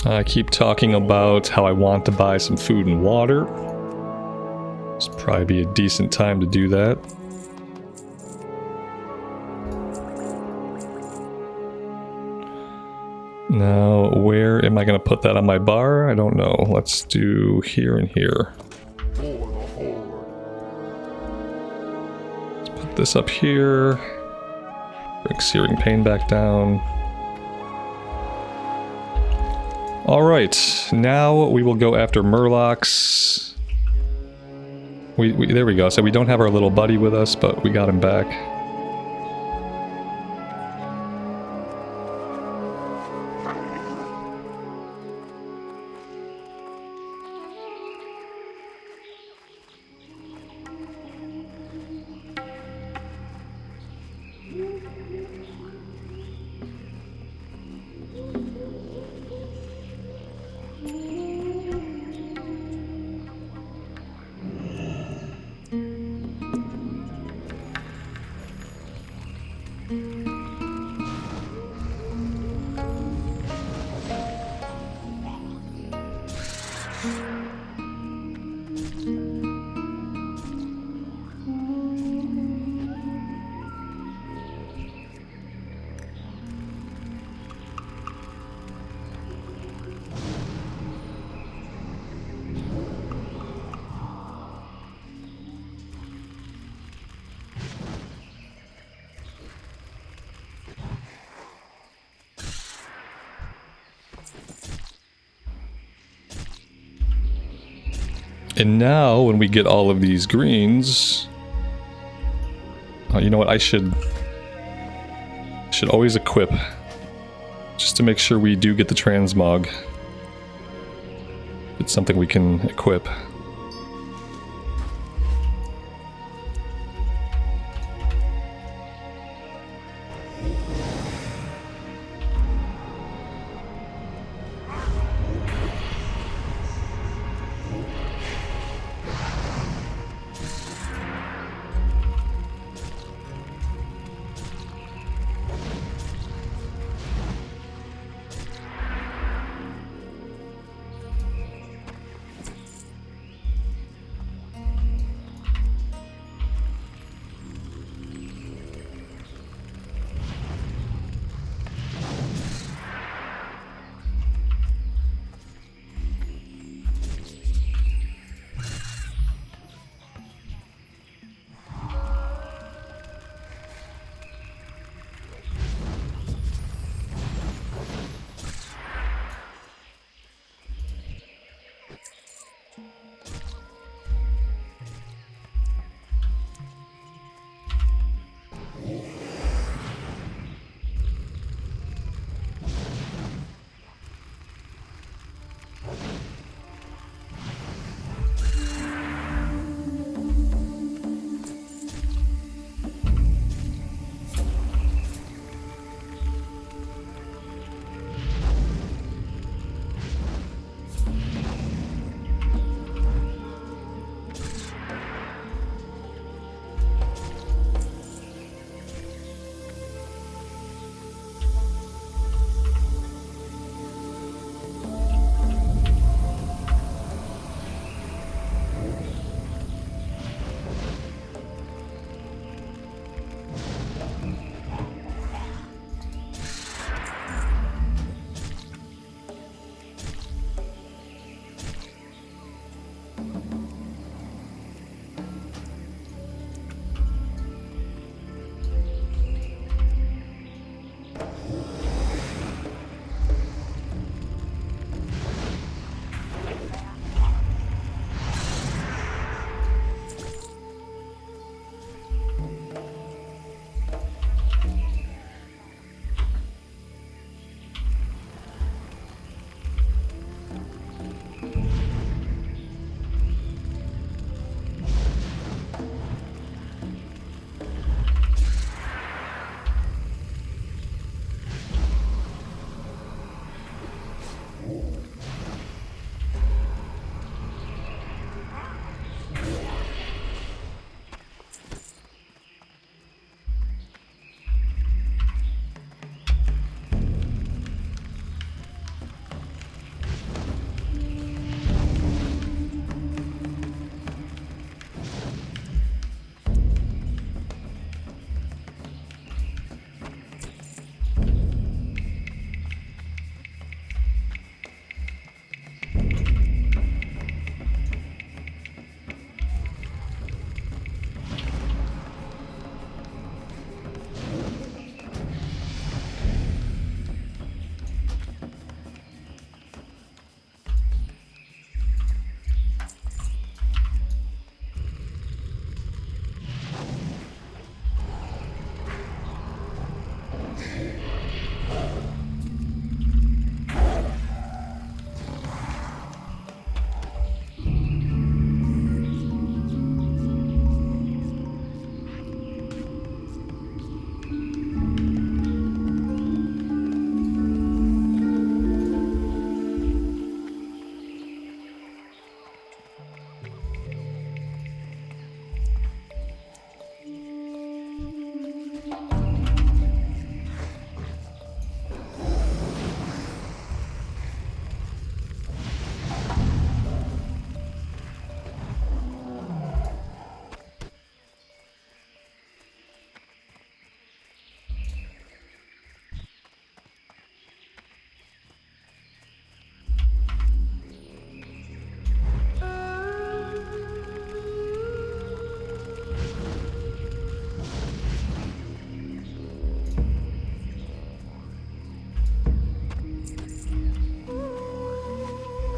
I keep talking about how I want to buy some food and water. This would probably be a decent time to do that. Now, where am I going to put that on my bar? I don't know. Let's do here and here. For the Horde. Let's put this up here. Bring Searing Pain back down. Alright, now we will go after murlocs. There we go. So we don't have our little buddy with us, but we got him back. And now when we get all of these greens, you know what, I should always equip, just to make sure we do get the transmog. It's something we can equip.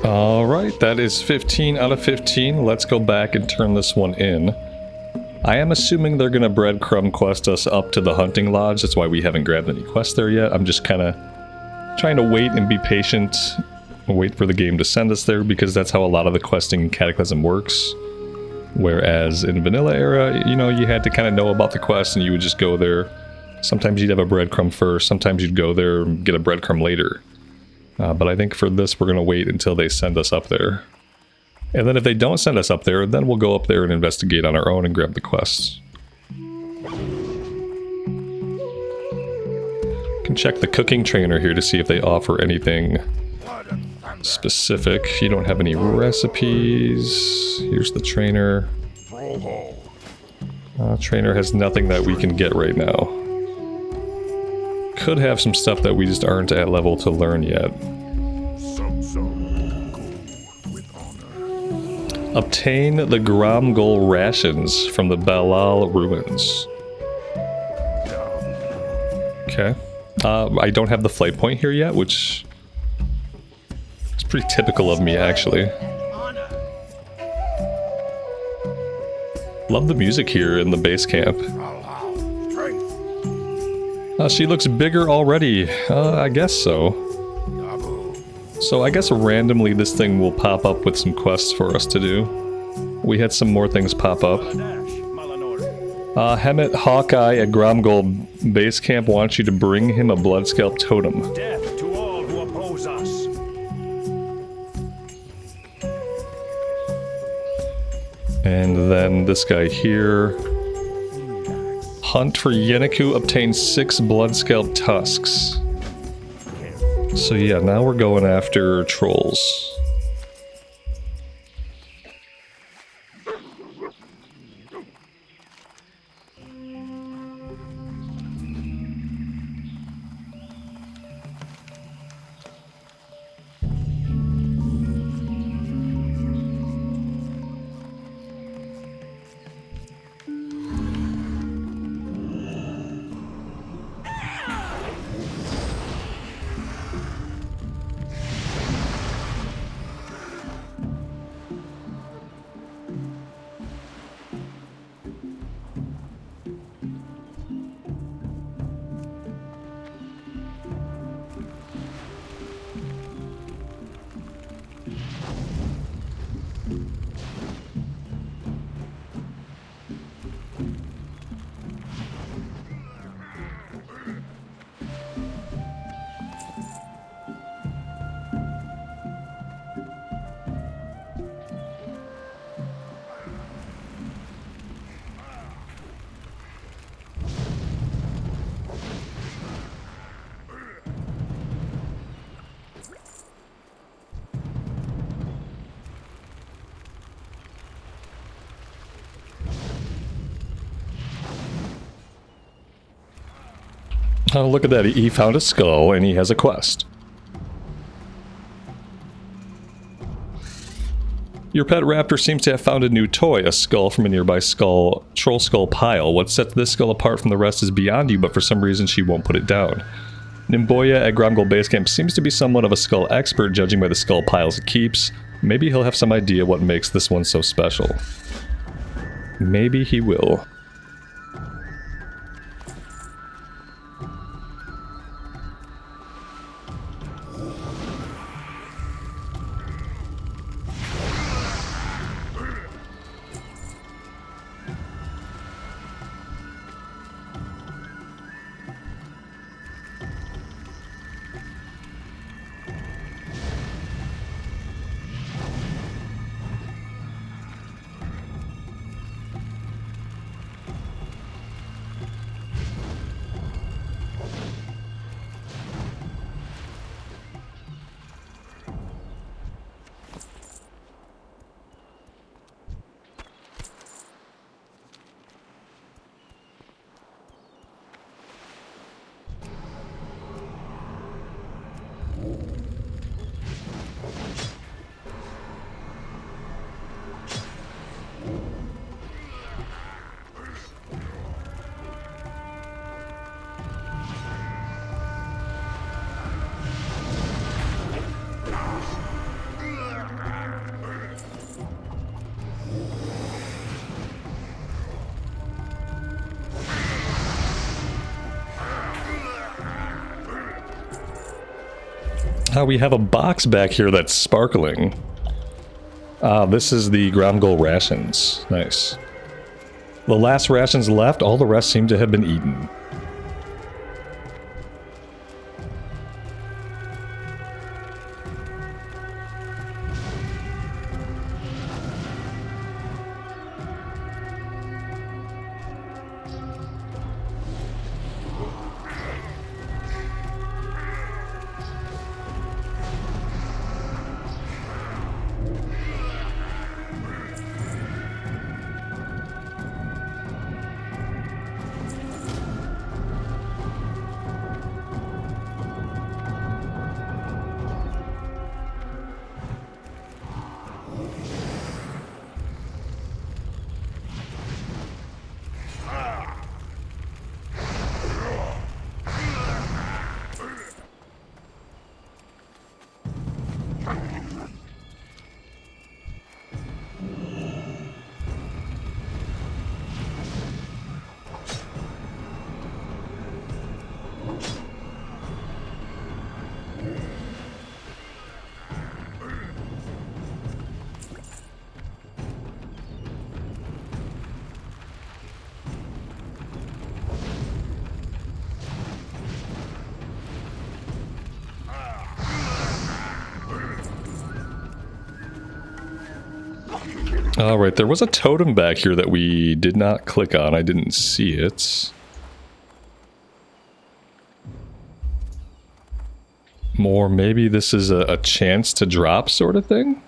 Alright, that is 15 out of 15. Let's go back and turn this one in. I am assuming they're going to breadcrumb quest us up to the hunting lodge. That's why we haven't grabbed any quests there yet. I'm just kind of trying to wait and be patient. Wait for the game to send us there, because that's how a lot of the questing in Cataclysm works. Whereas in Vanilla Era, you know, you had to kind of know about the quest and you would just go there. Sometimes you'd have a breadcrumb first, sometimes you'd go there and get a breadcrumb later. But I think for this, we're going to wait until they send us up there. And then if they don't send us up there, then we'll go up there and investigate on our own and grab the quests. Can check the cooking trainer here to see if they offer anything specific. You don't have any recipes. Here's the trainer. Trainer has nothing that we can get right now. Could have some stuff that we just aren't at level to learn yet. Obtain the Gromgol rations from the Balal ruins. Okay. I don't have the flight point here yet, which is pretty typical of me, actually. Love the music here in the base camp. She looks bigger already. I guess so. So I guess randomly this thing will pop up with some quests for us to do. We had some more things pop up. Hemet Hawkeye at Gromgol base camp wants you to bring him a blood scalp totem. Death to all who oppose us. And then this guy here. Hunt for Yenneku, obtain 6 blood scalp tusks. So yeah, now we're going after trolls. Oh, look at that. He found a skull and he has a quest. Your pet raptor seems to have found a new toy, a skull from a nearby troll skull pile. What sets this skull apart from the rest is beyond you, but for some reason she won't put it down. Nimboya at Gromgol Base Camp seems to be somewhat of a skull expert, judging by the skull piles it keeps. Maybe he'll have some idea what makes this one so special. Maybe he will. We have a box back here that's sparkling. This is the ground goal rations. Nice. The last rations left, all the rest seem to have been eaten. Alright, there was a totem back here that we did not click on. I didn't see it. More, maybe this is a chance to drop sort of thing?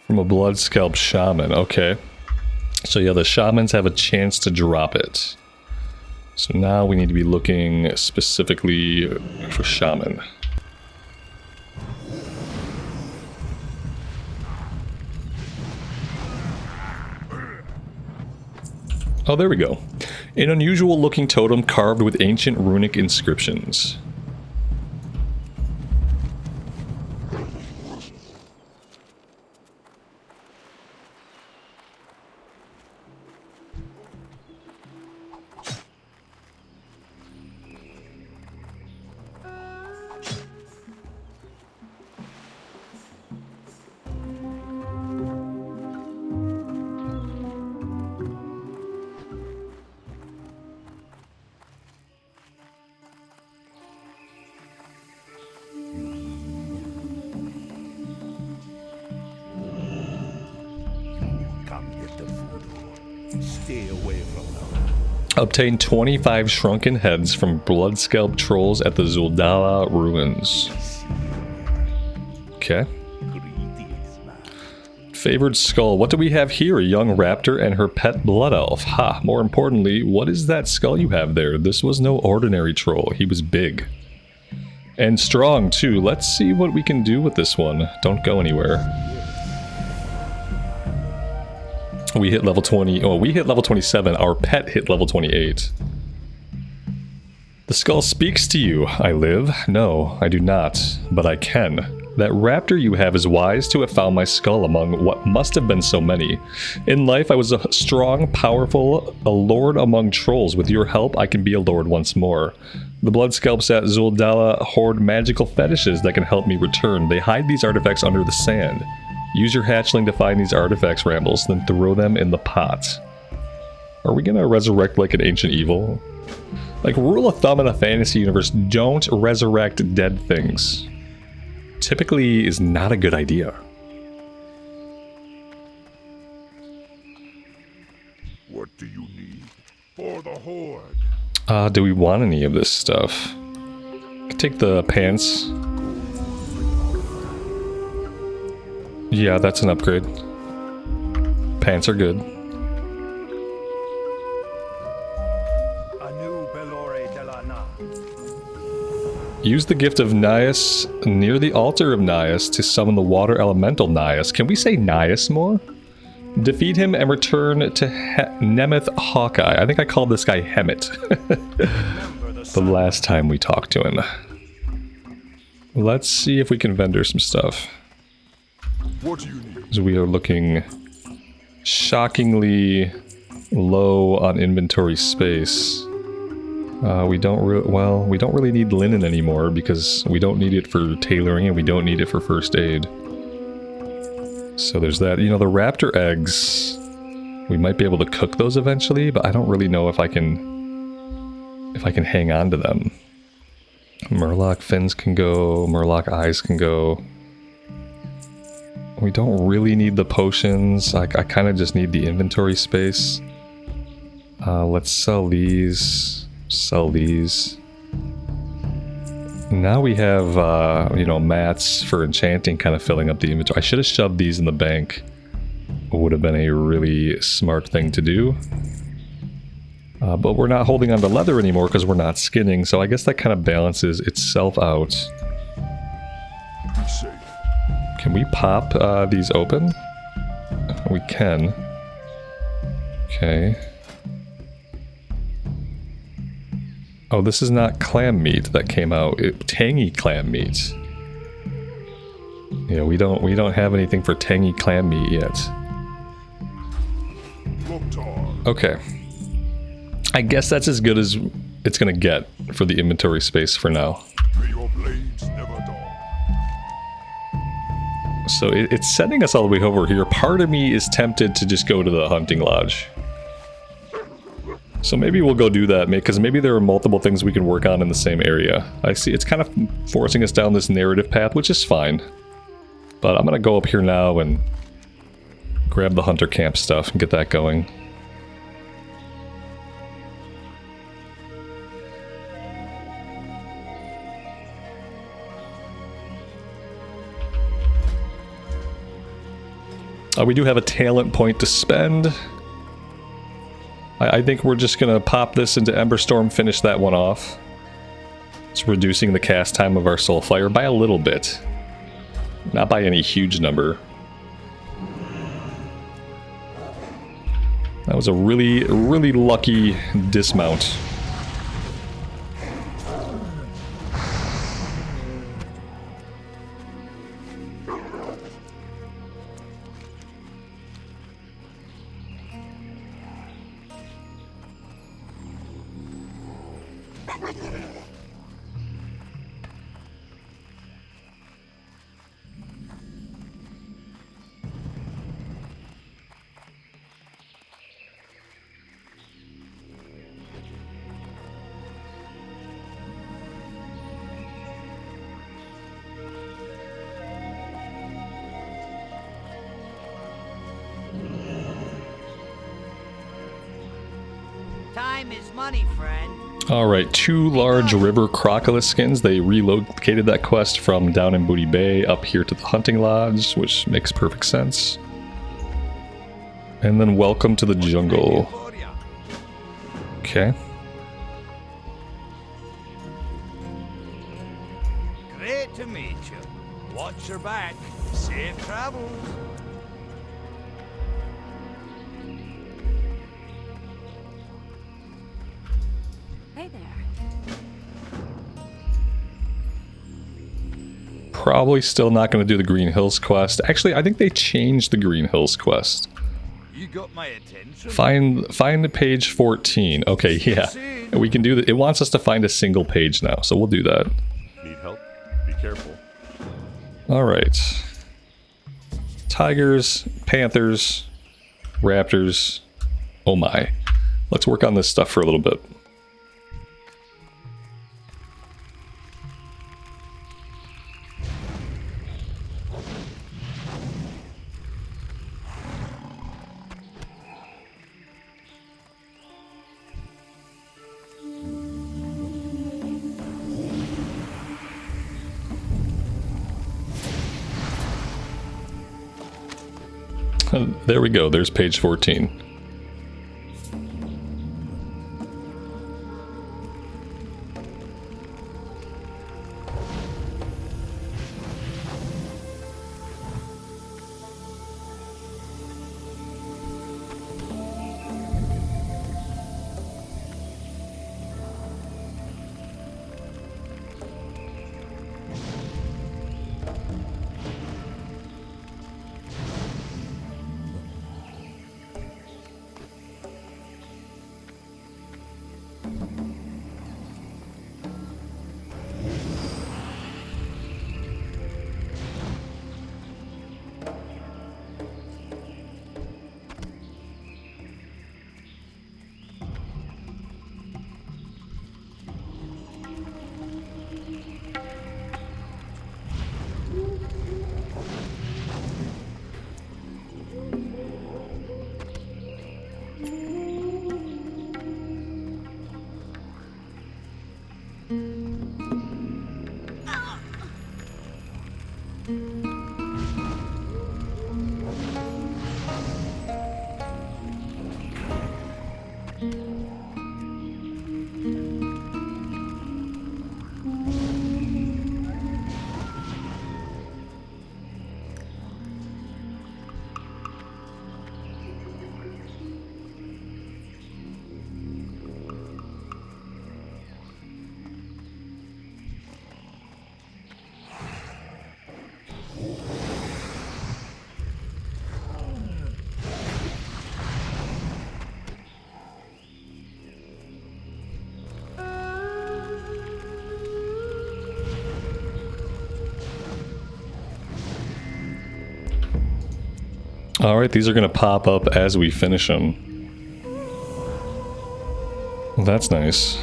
From a blood scalp shaman, okay. So yeah, the shamans have a chance to drop it. So now we need to be looking specifically for shaman. Oh, there we go. An unusual looking totem carved with ancient runic inscriptions. Obtain 25 shrunken heads from blood scalp trolls at the Zuldala ruins. Okay. Favored skull. What do we have here? A young raptor and her pet blood elf. Ha, more importantly, what is that skull you have there? This was no ordinary troll. He was big. And strong, too. Let's see what we can do with this one. Don't go anywhere. We hit level 20. Oh, we hit level 27. Our pet hit level 28. The skull speaks to you. I live? No, I do not. But I can. That raptor you have is wise to have found my skull among what must have been so many. In life, I was a strong, powerful, a lord among trolls. With your help, I can be a lord once more. The blood scalps at Zuldala hoard magical fetishes that can help me return. They hide these artifacts under the sand. Use your hatchling to find these artifacts, Rambles, then throw them in the pot. Are we gonna resurrect like an ancient evil? Like, rule of thumb in the fantasy universe, don't resurrect dead things. Typically is not a good idea. What do you need? For the Horde. Do we want any of this stuff? Take the pants. Yeah, that's an upgrade. Pants are good. Use the gift of Nias near the altar of Nias to summon the water elemental Nias. Can we say Nias more? Defeat him and return to Nemeth Hawkeye. I think I called this guy Hemet. The last time we talked to him. Let's see if we can vendor some stuff. What do you need? So we are looking shockingly low on inventory space. We don't really need linen anymore because we don't need it for tailoring and we don't need it for first aid. So there's that. You know, the raptor eggs, we might be able to cook those eventually, but I don't really know if I can hang on to them. Murloc fins can go, murloc eyes can go. We don't really need the potions. I kind of just need the inventory space. Let's sell these. Sell these. Now we have, you know, mats for enchanting kind of filling up the inventory. I should have shoved these in the bank. Would have been a really smart thing to do. But we're not holding on to leather anymore because we're not skinning, so I guess that kind of balances itself out. Can we pop these open? We can. Okay. Oh, this is not clam meat that came out. Tangy clam meat. Yeah, we don't have anything for tangy clam meat yet. Okay. I guess that's as good as it's gonna get for the inventory space for now. So it's sending us all the way over here. Part of me is tempted to just go to the hunting lodge. So maybe we'll go do that, because maybe there are multiple things we can work on in the same area. I see it's kind of forcing us down this narrative path, which is fine. But I'm gonna go up here now and grab the hunter camp stuff and get that going. We do have a talent point to spend. I think we're just gonna pop this into Emberstorm, finish that one off. It's reducing the cast time of our Soulfire by a little bit. Not by any huge number. That was a really, really lucky dismount. Time is money, friend. Alright, 2 large river crocodile skins. They relocated that quest from down in Booty Bay up here to the hunting lodge, which makes perfect sense. And then welcome to the jungle. Okay. Great to meet you. Watch your back. Safe travels. Hey there. Probably still not going to do the Green Hills quest. Actually, I think they changed the Green Hills quest. You got my attention. Find page 14. Okay, yeah. We can do that. It wants us to find a single page now, so we'll do that. Need help? Be careful. Alright. Tigers, panthers, raptors. Oh my. Let's work on this stuff for a little bit. There we go, there's page 14. Alright, these are going to pop up as we finish them. Well, that's nice.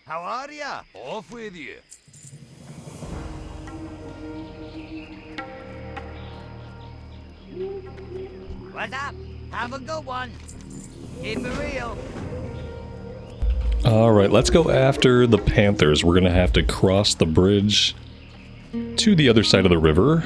How are ya? Off with you. What's up? Have a good one. Keep it real. Alright, let's go after the Panthers. We're going to have to cross the bridge to the other side of the river.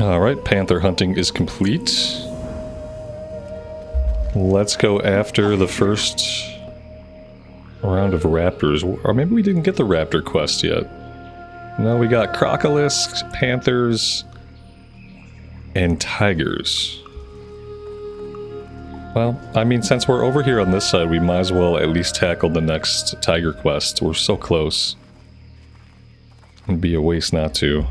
Alright, panther hunting is complete. Let's go after the first round of raptors. Or maybe we didn't get the raptor quest yet. No, we got crocolisks, panthers, and tigers. Well, I mean, since we're over here on this side, we might as well at least tackle the next tiger quest. We're so close. It'd be a waste not to.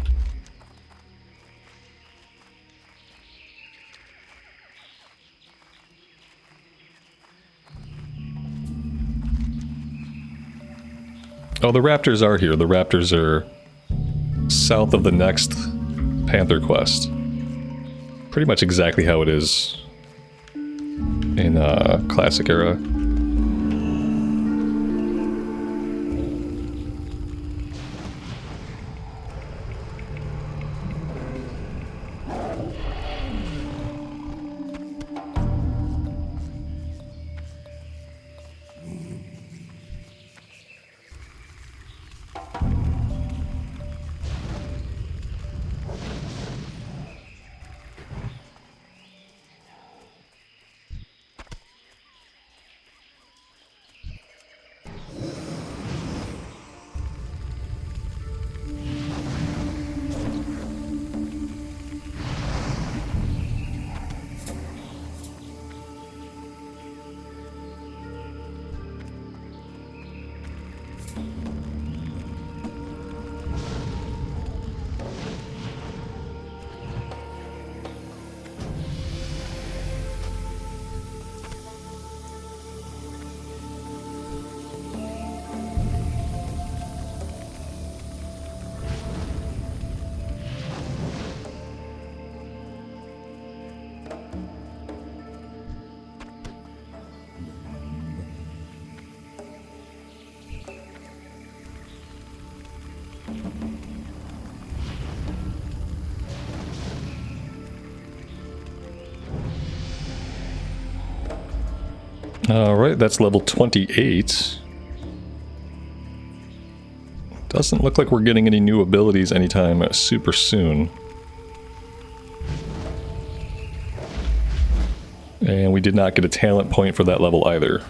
Oh, the raptors are here. The raptors are south of the next panther quest. Pretty much exactly how it is in classic era. Alright, that's level 28. Doesn't look like we're getting any new abilities anytime super soon. And we did not get a talent point for that level either.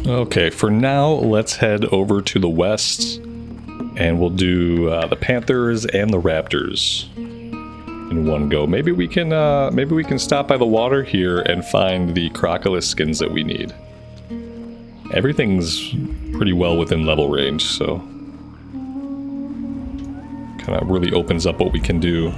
Okay, for now, let's head over to the west, and we'll do the Panthers and the Raptors in one go. Maybe we can stop by the water here and find the Crocolis skins that we need. Everything's pretty well within level range, so kind of really opens up what we can do.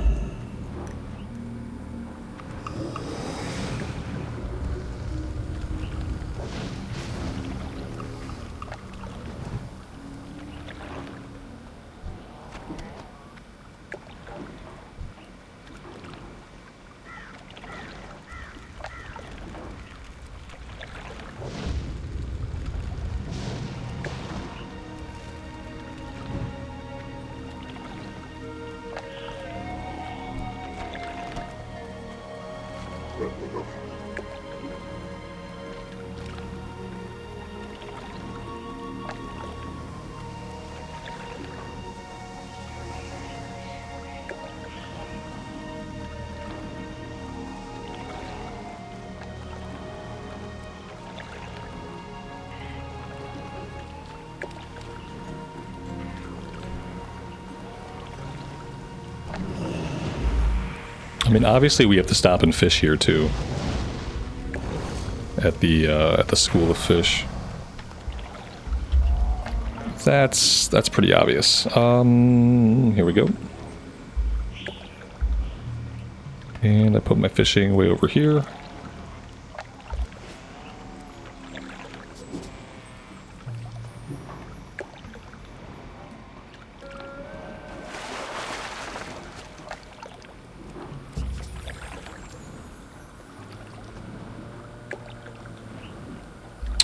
mean, obviously we have to stop and fish here too. At the school of fish. That's pretty obvious. Here we go. And I put my fishing way over here.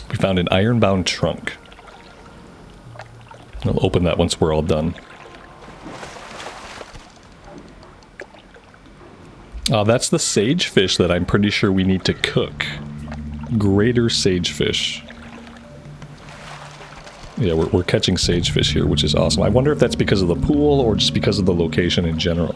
We found an iron-bound trunk. I'll open that once we're all done. That's the sagefish that I'm pretty sure we need to cook. Greater sagefish. Yeah, we're catching sagefish here, which is awesome. I wonder if that's because of the pool or just because of the location in general.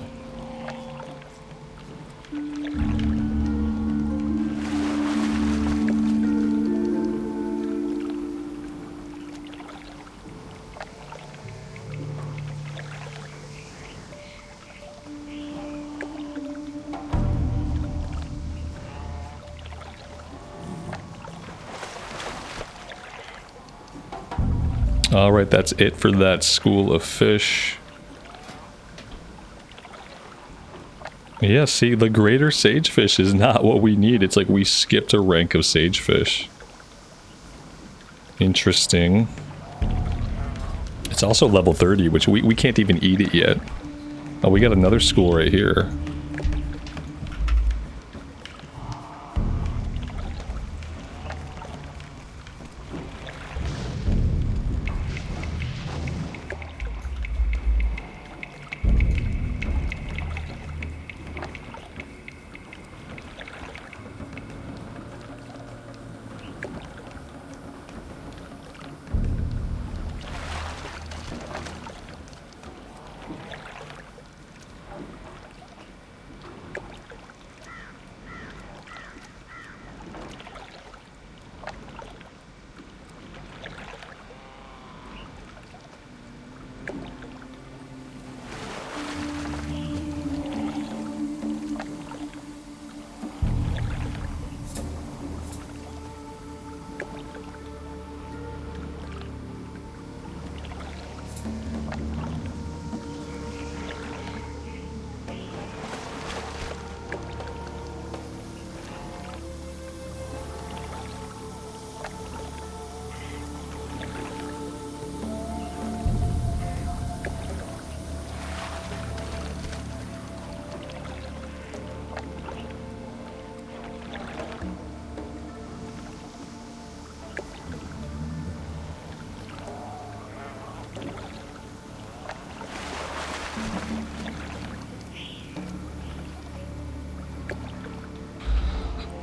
Alright, that's it for that school of fish. Yeah, see, the greater sagefish is not what we need. It's like we skipped a rank of sagefish. Interesting. It's also level 30, which we can't even eat it yet. Oh, we got another school right here.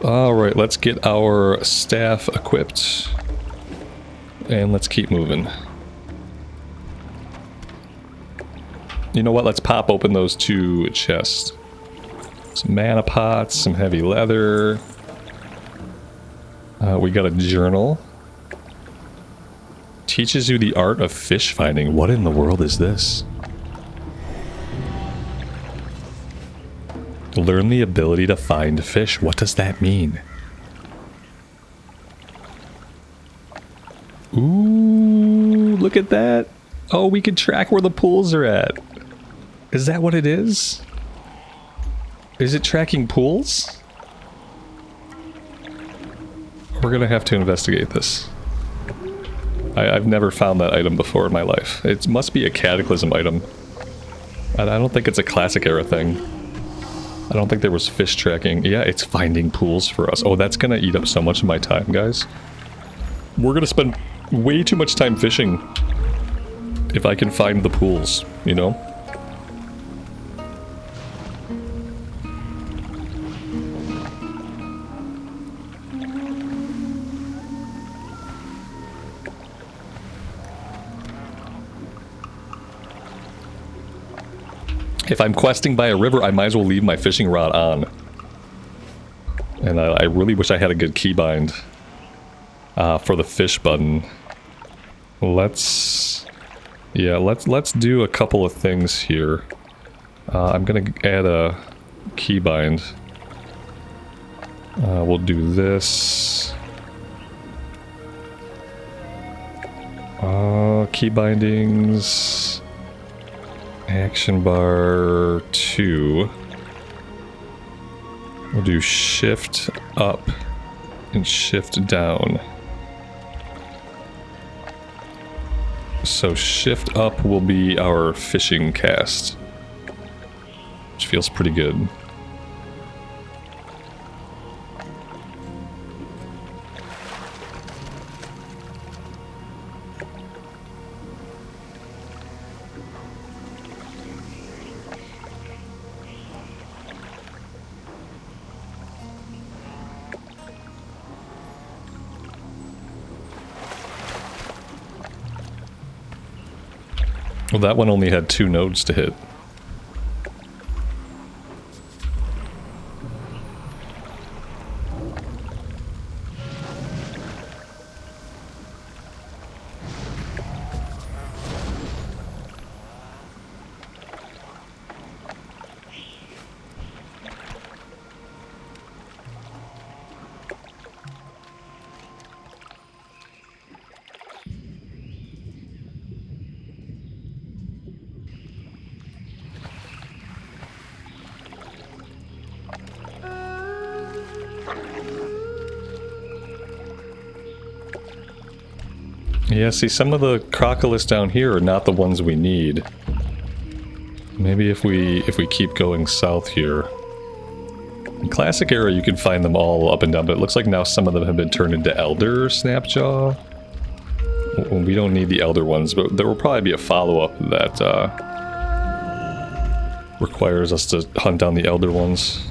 Alright, let's get our staff equipped. And let's keep moving. You know what? Let's pop open those two chests. Some mana pots, some heavy leather. We got a journal. Teaches you the art of fish finding. What in the world is this? Learn the ability to find fish. What does that mean? Ooh, look at that. Oh, we can track where the pools are at. Is that what it is? Is it tracking pools? We're gonna have to investigate this. I've never found that item before in my life. It must be a Cataclysm item. I don't think it's a classic era thing. I don't think there was fish tracking. Yeah, it's finding pools for us. Oh, that's gonna eat up so much of my time, guys. We're gonna spend way too much time fishing if I can find the pools, you know? If I'm questing by a river, I might as well leave my fishing rod on. And I really wish I had a good keybind for the fish button. Let's do a couple of things here. I'm gonna add a keybind. We'll do this. Key bindings. Action bar 2. We'll do shift up and shift down. So shift up will be our fishing cast, which feels pretty good. Well, that one only had 2 nodes to hit. Yeah, see, some of the crocolists down here are not the ones we need. Maybe if we keep going south here. In Classic Era, you can find them all up and down, but it looks like now some of them have been turned into Elder Snapjaw. Well, we don't need the Elder ones, but there will probably be a follow-up that requires us to hunt down the Elder ones.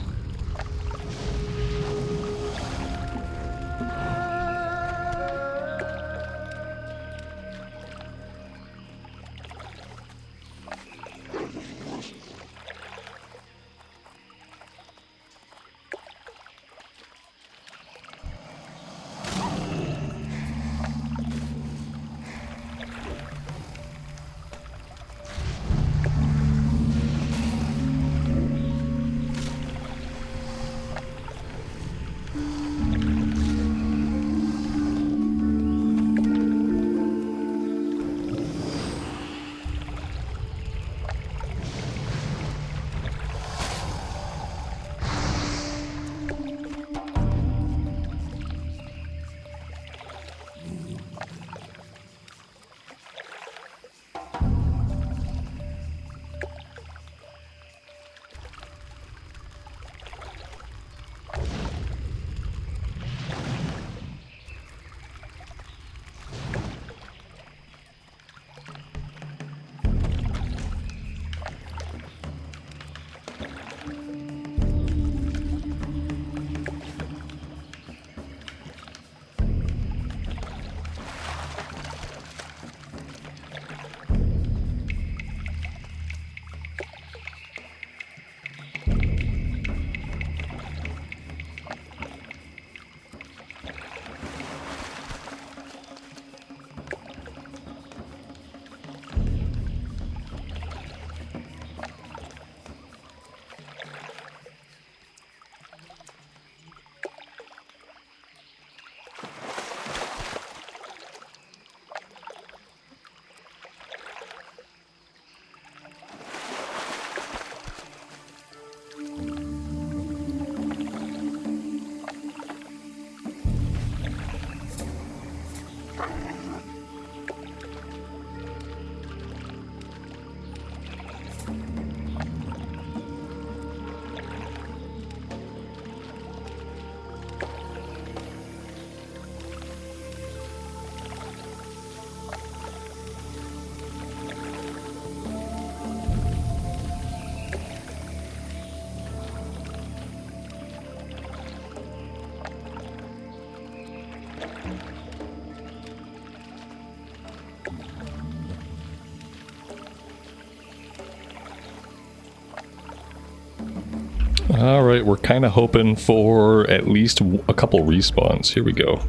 Alright, we're kind of hoping for at least a couple respawns. Here we go.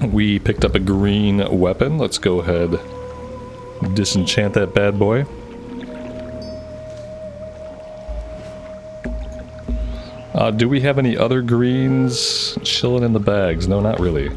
We picked up a green weapon. Let's go ahead disenchant that bad boy. Do we have any other greens chilling in the bags? No, not really.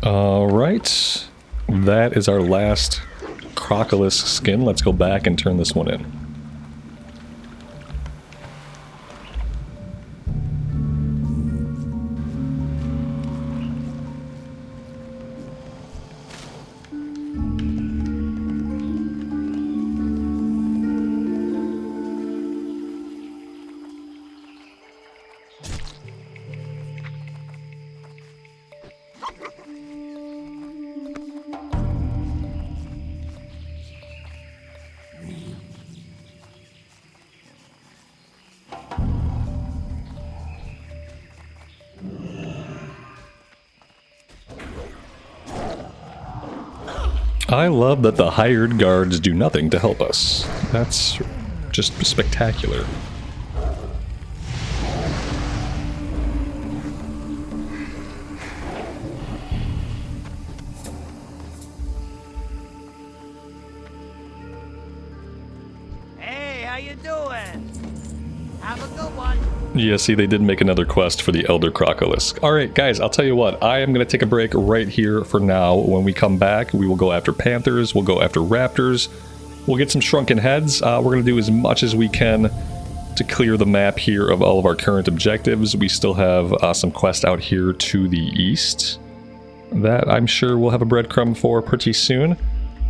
Alright, that is our last Crocolisk skin. Let's go back and turn this one in. I love that the hired guards do nothing to help us. That's just spectacular. Hey, how you doing? Have a good one. Yeah, see, they did make another quest for the Elder Crocolisk. Alright, guys, I'll tell you what. I am going to take a break right here for now. When we come back, we will go after Panthers, we'll go after Raptors, we'll get some Shrunken Heads. We're going to do as much as we can to clear the map here of all of our current objectives. We still have some quests out here to the east that I'm sure we'll have a breadcrumb for pretty soon.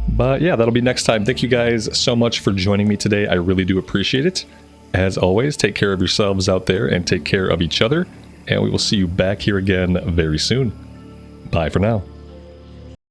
But yeah, that'll be next time. Thank you guys so much for joining me today. I really do appreciate it. As always, take care of yourselves out there and take care of each other, and we will see you back here again very soon. Bye for now.